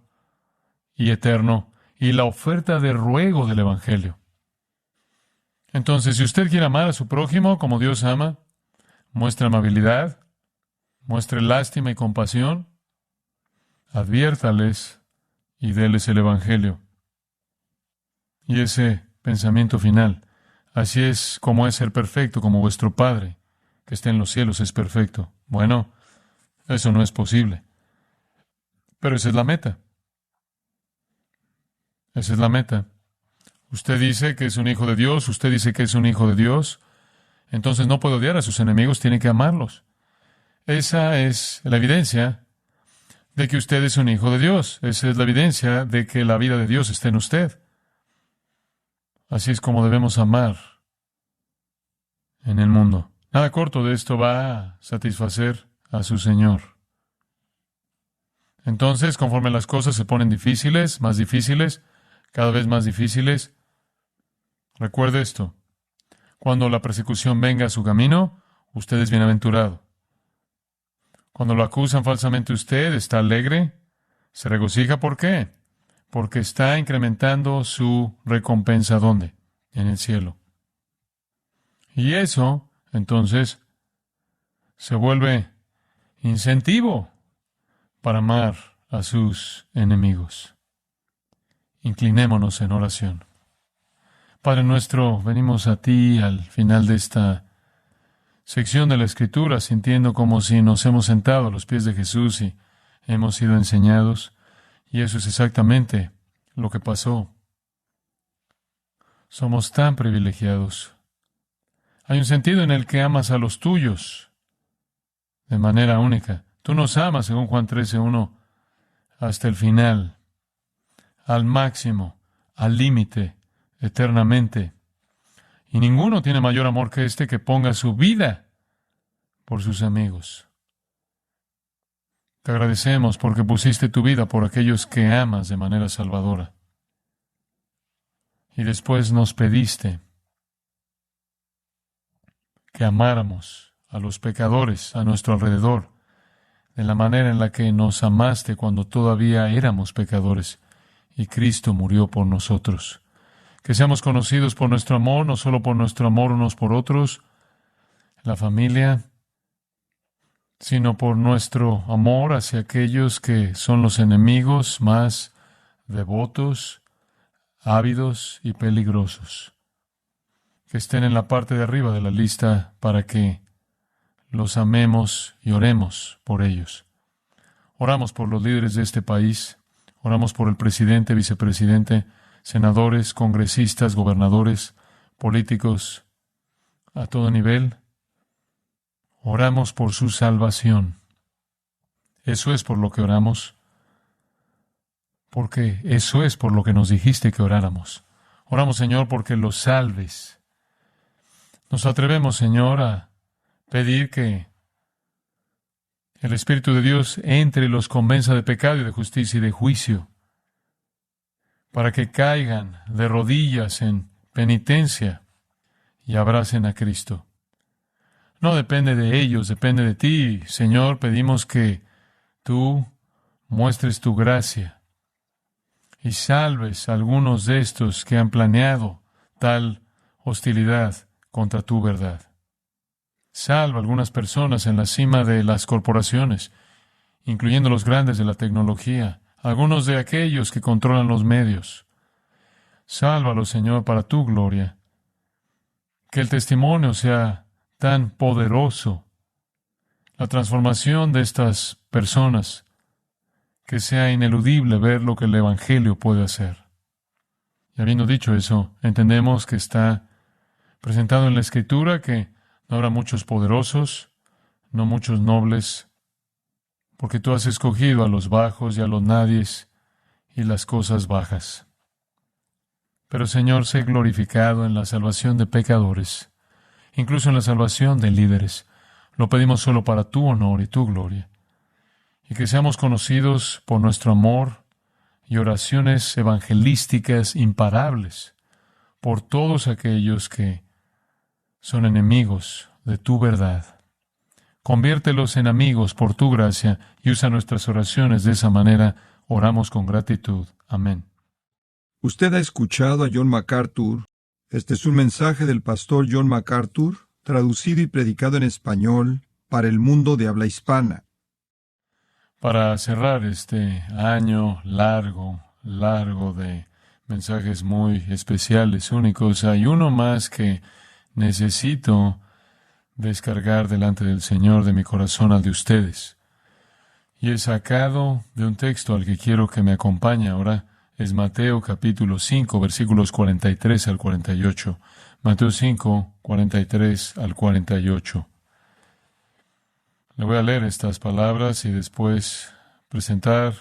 Speaker 2: y eterno, y la oferta de ruego del Evangelio. Entonces, si usted quiere amar a su prójimo como Dios ama, muestre amabilidad, muestre lástima y compasión, adviértales y déles el Evangelio. Y ese pensamiento final, así es como es ser perfecto, como vuestro Padre, que está en los cielos, es perfecto. Bueno, eso no es posible. Pero esa es la meta. Esa es la meta. Usted dice que es un hijo de Dios, usted dice que es un hijo de Dios, entonces no puede odiar a sus enemigos, tiene que amarlos. Esa es la evidencia de que usted es un hijo de Dios. Esa es la evidencia de que la vida de Dios está en usted. Así es como debemos amar en el mundo. Nada corto de esto va a satisfacer a su Señor. Entonces, conforme las cosas se ponen difíciles, más difíciles, cada vez más difíciles, recuerde esto. Cuando la persecución venga a su camino, usted es bienaventurado. Cuando lo acusan falsamente usted, está alegre, se regocija. ¿Por qué? Porque está incrementando su recompensa. ¿Dónde? En el cielo. Y eso, entonces, se vuelve incentivo para amar a sus enemigos. Inclinémonos en oración. Padre nuestro, venimos a ti al final de esta sección de la Escritura, sintiendo como si nos hemos sentado a los pies de Jesús y hemos sido enseñados. Y eso es exactamente lo que pasó. Somos tan privilegiados. Hay un sentido en el que amas a los tuyos de manera única. Tú nos amas, según Juan 13:1, hasta el final, al máximo, al límite, eternamente. Y ninguno tiene mayor amor que este que ponga su vida por sus amigos. Te agradecemos porque pusiste tu vida por aquellos que amas de manera salvadora. Y después nos pediste que amáramos a los pecadores a nuestro alrededor, de la manera en la que nos amaste cuando todavía éramos pecadores, y Cristo murió por nosotros. Que seamos conocidos por nuestro amor, no solo por nuestro amor unos por otros, la familia, sino por nuestro amor hacia aquellos que son los enemigos más devotos, ávidos y peligrosos, que estén en la parte de arriba de la lista para que los amemos y oremos por ellos. Oramos por los líderes de este país, oramos por el presidente, vicepresidente, senadores, congresistas, gobernadores, políticos, a todo nivel. Oramos por su salvación. Eso es por lo que oramos, porque eso es por lo que nos dijiste que oráramos. Oramos, Señor, porque los salves. Nos atrevemos, Señor, a pedir que el Espíritu de Dios entre y los convenza de pecado y de justicia y de juicio, para que caigan de rodillas en penitencia y abracen a Cristo. No depende de ellos, depende de ti. Señor, pedimos que tú muestres tu gracia y salves a algunos de estos que han planeado tal hostilidad contra tu verdad. Salva a algunas personas en la cima de las corporaciones, incluyendo los grandes de la tecnología, algunos de aquellos que controlan los medios. Sálvalos, Señor, para tu gloria. Que el testimonio sea tan poderoso, la transformación de estas personas, que sea ineludible ver lo que el Evangelio puede hacer. Y habiendo dicho eso, entendemos que está presentado en la Escritura que no habrá muchos poderosos, no muchos nobles, porque tú has escogido a los bajos y a los nadies y las cosas bajas. Pero, Señor, sé glorificado en la salvación de pecadores, incluso en la salvación de líderes. Lo pedimos solo para tu honor y tu gloria. Y que seamos conocidos por nuestro amor y oraciones evangelísticas imparables por todos aquellos que son enemigos de tu verdad. Conviértelos en amigos por tu gracia y usa nuestras oraciones de esa manera. Oramos con gratitud. Amén.
Speaker 1: Usted ha escuchado a John MacArthur. Este es un mensaje del pastor John MacArthur, traducido y predicado en español para el mundo de habla hispana.
Speaker 2: Para cerrar este año largo de mensajes muy especiales, únicos, hay uno más que necesito descargar delante del Señor de mi corazón al de ustedes. Y es sacado de un texto al que quiero que me acompañe ahora. Es Mateo capítulo 5, versículos 43 al 48. Mateo 5, 43 al 48. Le voy a leer estas palabras y después presentar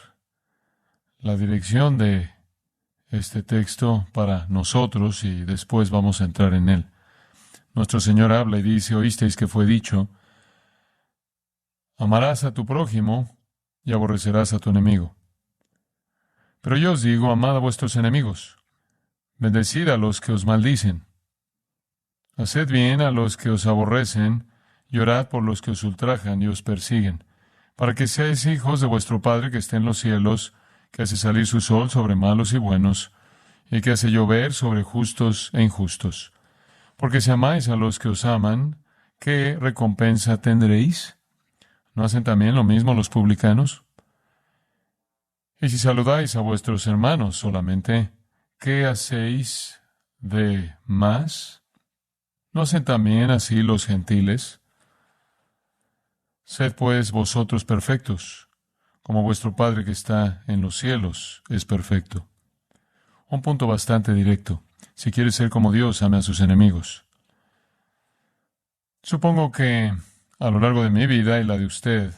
Speaker 2: la dirección de este texto para nosotros y después vamos a entrar en él. Nuestro Señor habla y dice: oísteis que fue dicho, amarás a tu prójimo y aborrecerás a tu enemigo. Pero yo os digo, amad a vuestros enemigos, bendecid a los que os maldicen, haced bien a los que os aborrecen, y orad por los que os ultrajan y os persiguen, para que seáis hijos de vuestro Padre que está en los cielos, que hace salir su sol sobre malos y buenos, y que hace llover sobre justos e injustos. Porque si amáis a los que os aman, ¿qué recompensa tendréis? ¿No hacen también lo mismo los publicanos? Y si saludáis a vuestros hermanos solamente, ¿qué hacéis de más? ¿No hacen también así los gentiles? Sed pues vosotros perfectos, como vuestro Padre que está en los cielos es perfecto. Un punto bastante directo. Si quieres ser como Dios, ame a sus enemigos. Supongo que a lo largo de mi vida y la de usted,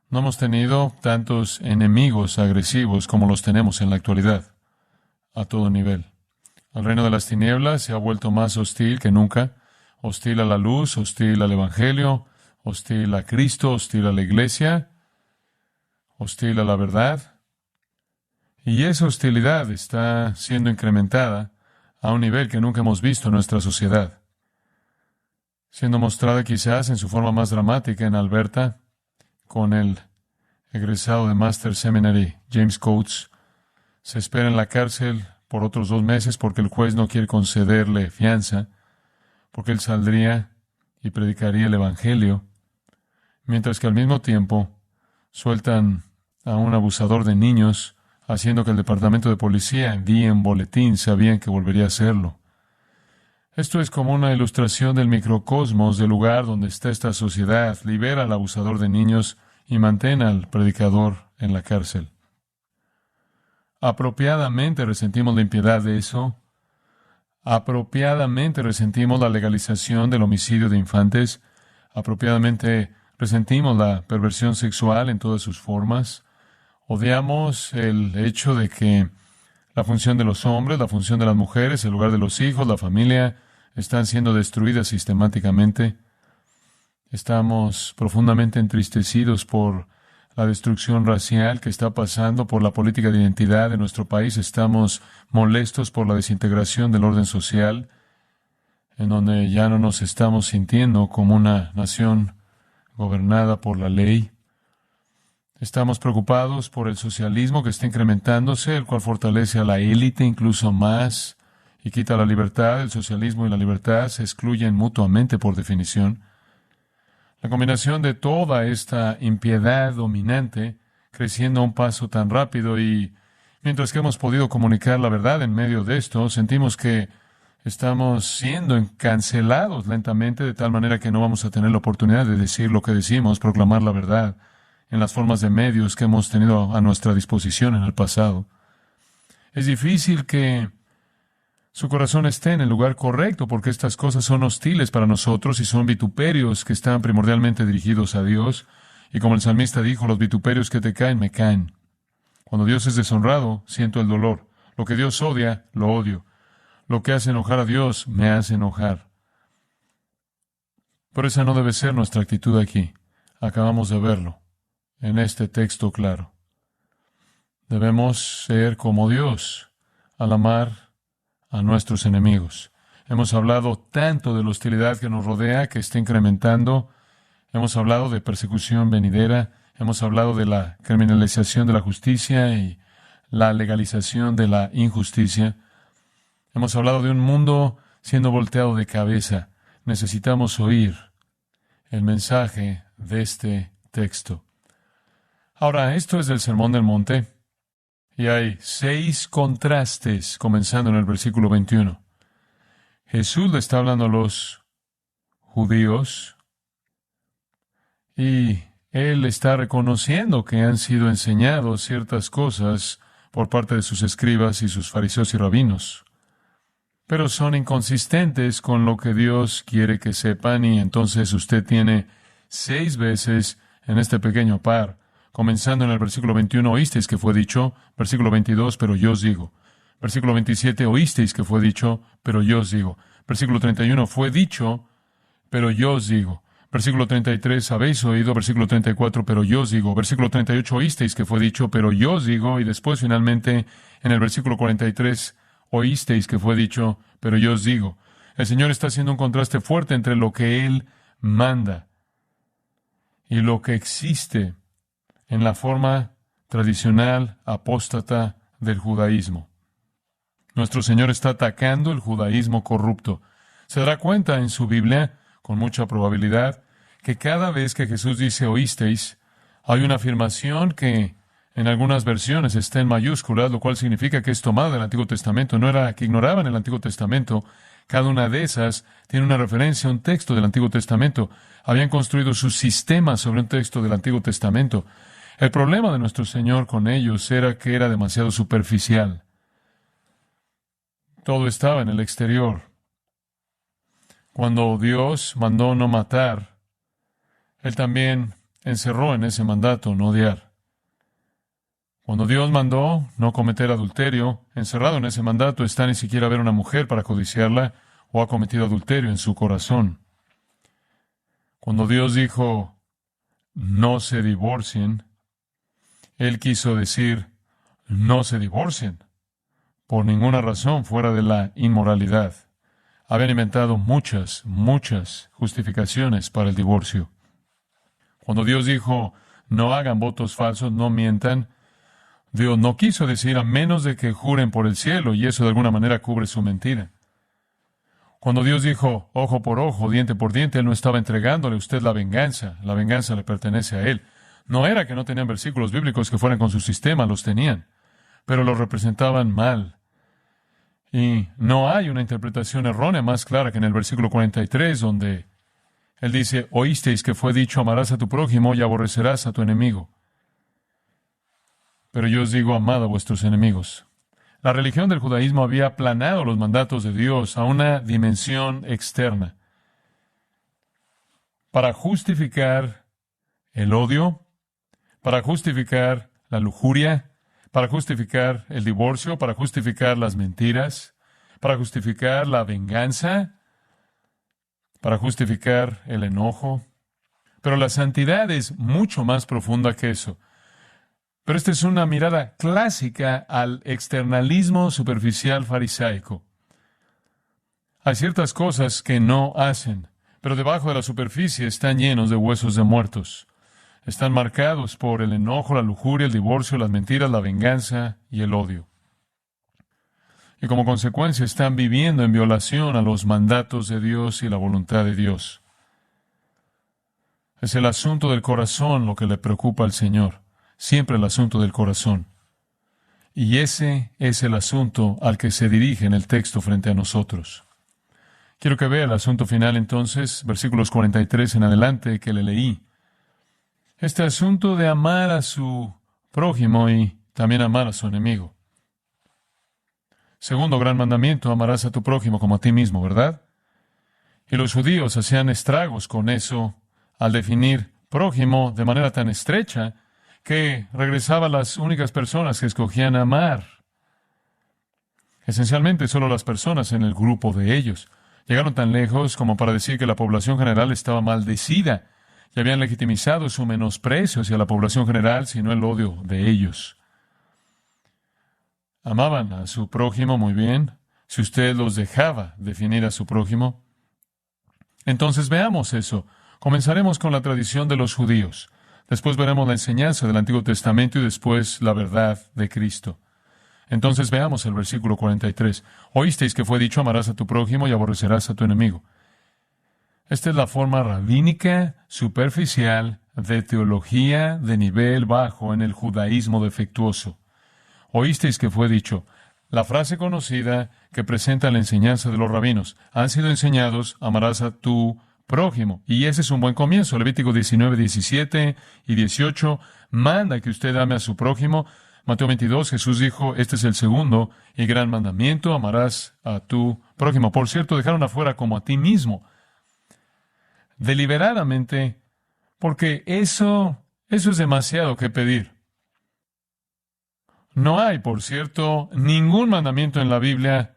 Speaker 2: no hemos tenido tantos enemigos agresivos como los tenemos en la actualidad, a todo nivel. El reino de las tinieblas se ha vuelto más hostil que nunca, hostil a la luz, hostil al Evangelio, hostil a Cristo, hostil a la iglesia, hostil a la verdad. Y esa hostilidad está siendo incrementada a un nivel que nunca hemos visto en nuestra sociedad, siendo mostrada quizás en su forma más dramática en Alberta, con el egresado de Master Seminary, James Coates. Se espera en la cárcel por otros 2 meses porque el juez no quiere concederle fianza, porque él saldría y predicaría el Evangelio, mientras que al mismo tiempo sueltan a un abusador de niños, haciendo que el departamento de policía envíe un boletín, sabían que volvería a hacerlo. Esto es como una ilustración del microcosmos del lugar donde está esta sociedad. Libera al abusador de niños y mantén al predicador en la cárcel. Apropiadamente resentimos la impiedad de eso. Apropiadamente resentimos la legalización del homicidio de infantes. Apropiadamente resentimos la perversión sexual en todas sus formas. Odiamos el hecho de que la función de los hombres, la función de las mujeres, el lugar de los hijos, la familia, están siendo destruidas sistemáticamente. Estamos profundamente entristecidos por la destrucción racial que está pasando, por la política de identidad de nuestro país. Estamos molestos por la desintegración del orden social, en donde ya no nos estamos sintiendo como una nación gobernada por la ley. Estamos preocupados por el socialismo que está incrementándose, el cual fortalece a la élite incluso más y quita la libertad. El socialismo y la libertad se excluyen mutuamente por definición. La combinación de toda esta impiedad dominante creciendo a un paso tan rápido y mientras que hemos podido comunicar la verdad en medio de esto, sentimos que estamos siendo cancelados lentamente de tal manera que no vamos a tener la oportunidad de decir lo que decimos, proclamar la verdad en las formas de medios que hemos tenido a nuestra disposición en el pasado. Es difícil que su corazón esté en el lugar correcto porque estas cosas son hostiles para nosotros y son vituperios que están primordialmente dirigidos a Dios. Y como el salmista dijo, los vituperios que te caen, me caen. Cuando Dios es deshonrado, siento el dolor. Lo que Dios odia, lo odio. Lo que hace enojar a Dios, me hace enojar. Pero esa no debe ser nuestra actitud aquí. Acabamos de verlo en este texto claro. Debemos ser como Dios al amar a nuestros enemigos. Hemos hablado tanto de la hostilidad que nos rodea, que está incrementando. Hemos hablado de persecución venidera. Hemos hablado de la criminalización de la justicia y la legalización de la injusticia. Hemos hablado de un mundo siendo volteado de cabeza. Necesitamos oír el mensaje de este texto. Ahora, esto es del Sermón del Monte, y hay 6 contrastes, comenzando en el versículo 21. Jesús le está hablando a los judíos, y Él está reconociendo que han sido enseñados ciertas cosas por parte de sus escribas y sus fariseos y rabinos, pero son inconsistentes con lo que Dios quiere que sepan, y entonces usted tiene 6 veces en este pequeño par. Comenzando en el versículo 21, oísteis que fue dicho. Versículo 22, pero yo os digo. Versículo 27, oísteis que fue dicho, pero yo os digo. Versículo 31, fue dicho, pero yo os digo. Versículo 33, habéis oído. Versículo 34, pero yo os digo. Versículo 38, oísteis que fue dicho, pero yo os digo. Y después, finalmente, en el versículo 43, oísteis que fue dicho, pero yo os digo. El Señor está haciendo un contraste fuerte entre lo que Él manda y lo que existe en la forma tradicional apóstata del judaísmo. Nuestro Señor está atacando el judaísmo corrupto. Se dará cuenta en su Biblia, con mucha probabilidad, que cada vez que Jesús dice oísteis, hay una afirmación que en algunas versiones está en mayúsculas, lo cual significa que es tomada del Antiguo Testamento. No era que ignoraban el Antiguo Testamento. Cada una de esas tiene una referencia a un texto del Antiguo Testamento. Habían construido sus sistemas sobre un texto del Antiguo Testamento. El problema de nuestro Señor con ellos era que era demasiado superficial. Todo estaba en el exterior. Cuando Dios mandó no matar, Él también encerró en ese mandato no odiar. Cuando Dios mandó no cometer adulterio, encerrado en ese mandato está ni siquiera ver una mujer para codiciarla o ha cometido adulterio en su corazón. Cuando Dios dijo no se divorcien, Él quiso decir no se divorcien por ninguna razón fuera de la inmoralidad. Habían inventado muchas justificaciones para el divorcio. Cuando Dios dijo no hagan votos falsos, no mientan, Dios no quiso decir a menos de que juren por el cielo, y eso de alguna manera cubre su mentira. Cuando Dios dijo ojo por ojo, diente por diente, Él no estaba entregándole a usted la venganza le pertenece a Él. No era que no tenían versículos bíblicos que fueran con su sistema, los tenían, pero los representaban mal. Y no hay una interpretación errónea más clara que en el versículo 43, donde Él dice, oísteis que fue dicho, amarás a tu prójimo y aborrecerás a tu enemigo. Pero yo os digo, amad a vuestros enemigos. La religión del judaísmo había aplanado los mandatos de Dios a una dimensión externa para justificar el odio, para justificar la lujuria, para justificar el divorcio, para justificar las mentiras, para justificar la venganza, para justificar el enojo. Pero la santidad es mucho más profunda que eso. Pero esta es una mirada clásica al externalismo superficial farisaico. Hay ciertas cosas que no hacen, pero debajo de la superficie están llenos de huesos de muertos. Están marcados por el enojo, la lujuria, el divorcio, las mentiras, la venganza y el odio. Y como consecuencia están viviendo en violación a los mandatos de Dios y la voluntad de Dios. Es el asunto del corazón lo que le preocupa al Señor. Siempre el asunto del corazón. Y ese es el asunto al que se dirige en el texto frente a nosotros. Quiero que vea el asunto final entonces, versículos 43 en adelante que le leí. Este asunto de amar a su prójimo y también amar a su enemigo. Segundo gran mandamiento, amarás a tu prójimo como a ti mismo, ¿verdad? Y los judíos hacían estragos con eso al definir prójimo de manera tan estrecha que regresaba a las únicas personas que escogían amar. Esencialmente solo las personas en el grupo de ellos. Llegaron tan lejos como para decir que la población general estaba maldecida y habían legitimizado su menosprecio hacia la población general, sino el odio de ellos. Amaban a su prójimo muy bien, si usted los dejaba definir a su prójimo. Entonces veamos eso. Comenzaremos con la tradición de los judíos. Después veremos la enseñanza del Antiguo Testamento y después la verdad de Cristo. Entonces veamos el versículo 43. Oísteis que fue dicho, amarás a tu prójimo y aborrecerás a tu enemigo. Esta es la forma rabínica, superficial, de teología de nivel bajo en el judaísmo defectuoso. Oísteis que fue dicho. La frase conocida que presenta la enseñanza de los rabinos. Han sido enseñados, amarás a tu prójimo. Y ese es un buen comienzo. Levítico 19, 17 y 18 manda que usted ame a su prójimo. Mateo 22, Jesús dijo, este es el segundo y gran mandamiento, amarás a tu prójimo. Por cierto, dejaron afuera como a ti mismo. Deliberadamente, porque eso es demasiado que pedir. No hay, por cierto, ningún mandamiento en la Biblia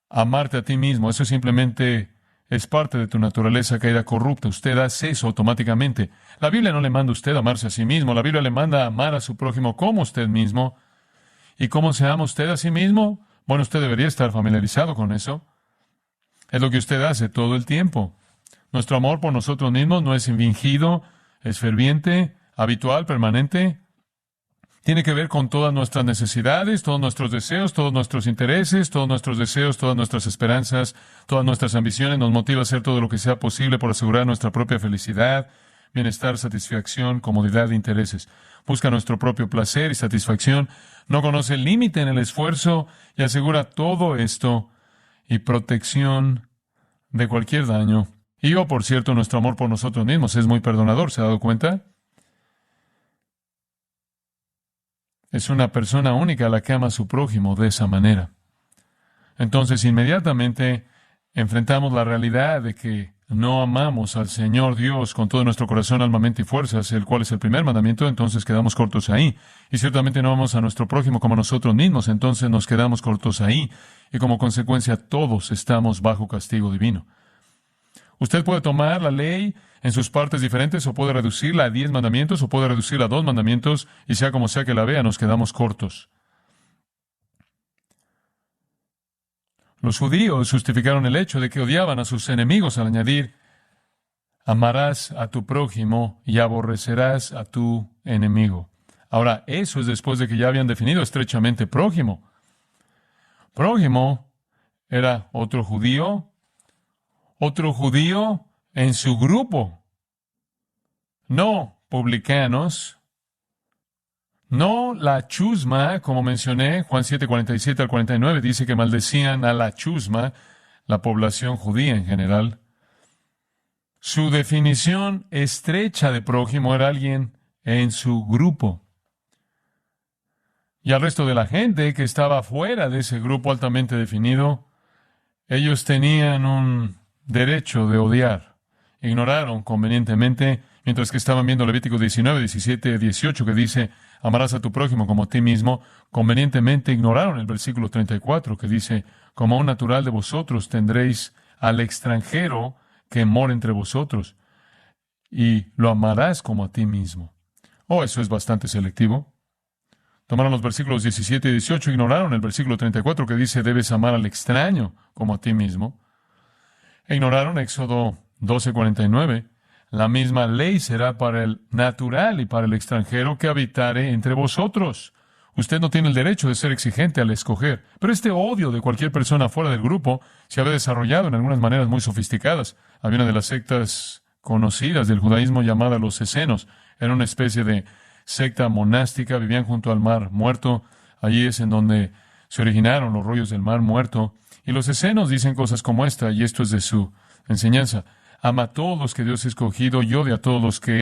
Speaker 2: amarte a ti mismo. Eso simplemente es parte de tu naturaleza caída corrupta. Usted hace eso automáticamente. La Biblia no le manda a usted a amarse a sí mismo. La Biblia le manda a amar a su prójimo como usted mismo. ¿Y cómo se ama usted a sí mismo? Bueno, usted debería estar familiarizado con eso. Es lo que usted hace todo el tiempo. Nuestro amor por nosotros mismos no es fingido, es ferviente, habitual, permanente. Tiene que ver con todas nuestras necesidades, todos nuestros deseos, todos nuestros intereses, todos nuestros deseos, todas nuestras esperanzas, todas nuestras ambiciones. Nos motiva a hacer todo lo que sea posible por asegurar nuestra propia felicidad, bienestar, satisfacción, comodidad e intereses. Busca nuestro propio placer y satisfacción. No conoce el límite en el esfuerzo y asegura todo esto y protección de cualquier daño. Y por cierto, nuestro amor por nosotros mismos es muy perdonador. ¿Se ha dado cuenta? Es una persona única a la que ama a su prójimo de esa manera. Entonces, inmediatamente enfrentamos la realidad de que no amamos al Señor Dios con todo nuestro corazón, alma, mente y fuerzas, el cual es el primer mandamiento, entonces quedamos cortos ahí. Y ciertamente no amamos a nuestro prójimo como a nosotros mismos, entonces nos quedamos cortos ahí. Y como consecuencia, todos estamos bajo castigo divino. Usted puede tomar la ley en sus partes diferentes, o puede reducirla a 10 mandamientos, o puede reducirla a 2 mandamientos, y sea como sea que la vea, nos quedamos cortos. Los judíos justificaron el hecho de que odiaban a sus enemigos al añadir, amarás a tu prójimo y aborrecerás a tu enemigo. Ahora, eso es después de que ya habían definido estrechamente prójimo. Prójimo era otro judío en su grupo. No publicanos, no la chusma, como mencioné, Juan 7, 47 al 49, dice que maldecían a la chusma, la población judía en general. Su definición estrecha de prójimo era alguien en su grupo. Y al resto de la gente que estaba fuera de ese grupo altamente definido, ellos tenían un derecho de odiar. Ignoraron convenientemente, Mientras que estaban viendo Levítico 19, 17, 18, que dice, amarás a tu prójimo como a ti mismo, convenientemente ignoraron el versículo 34, que dice, como a un natural de vosotros tendréis al extranjero que mora entre vosotros, y lo amarás como a ti mismo. Oh, eso es bastante selectivo. Tomaron los versículos 17 y 18, ignoraron el versículo 34, que dice, debes amar al extraño como a ti mismo. E ignoraron Éxodo 12:49. La misma ley será para el natural y para el extranjero que habitare entre vosotros. Usted no tiene el derecho de ser exigente al escoger, pero este odio de cualquier persona fuera del grupo se había desarrollado en algunas maneras muy sofisticadas. Había una de las sectas conocidas del judaísmo llamada los esenos. Era una especie de secta monástica, vivían junto al Mar Muerto. Allí es en donde se originaron los rollos del Mar Muerto. Y los esenos dicen cosas como esta, y esto es de su enseñanza. Ama a todos los que Dios ha escogido y odia a todos los que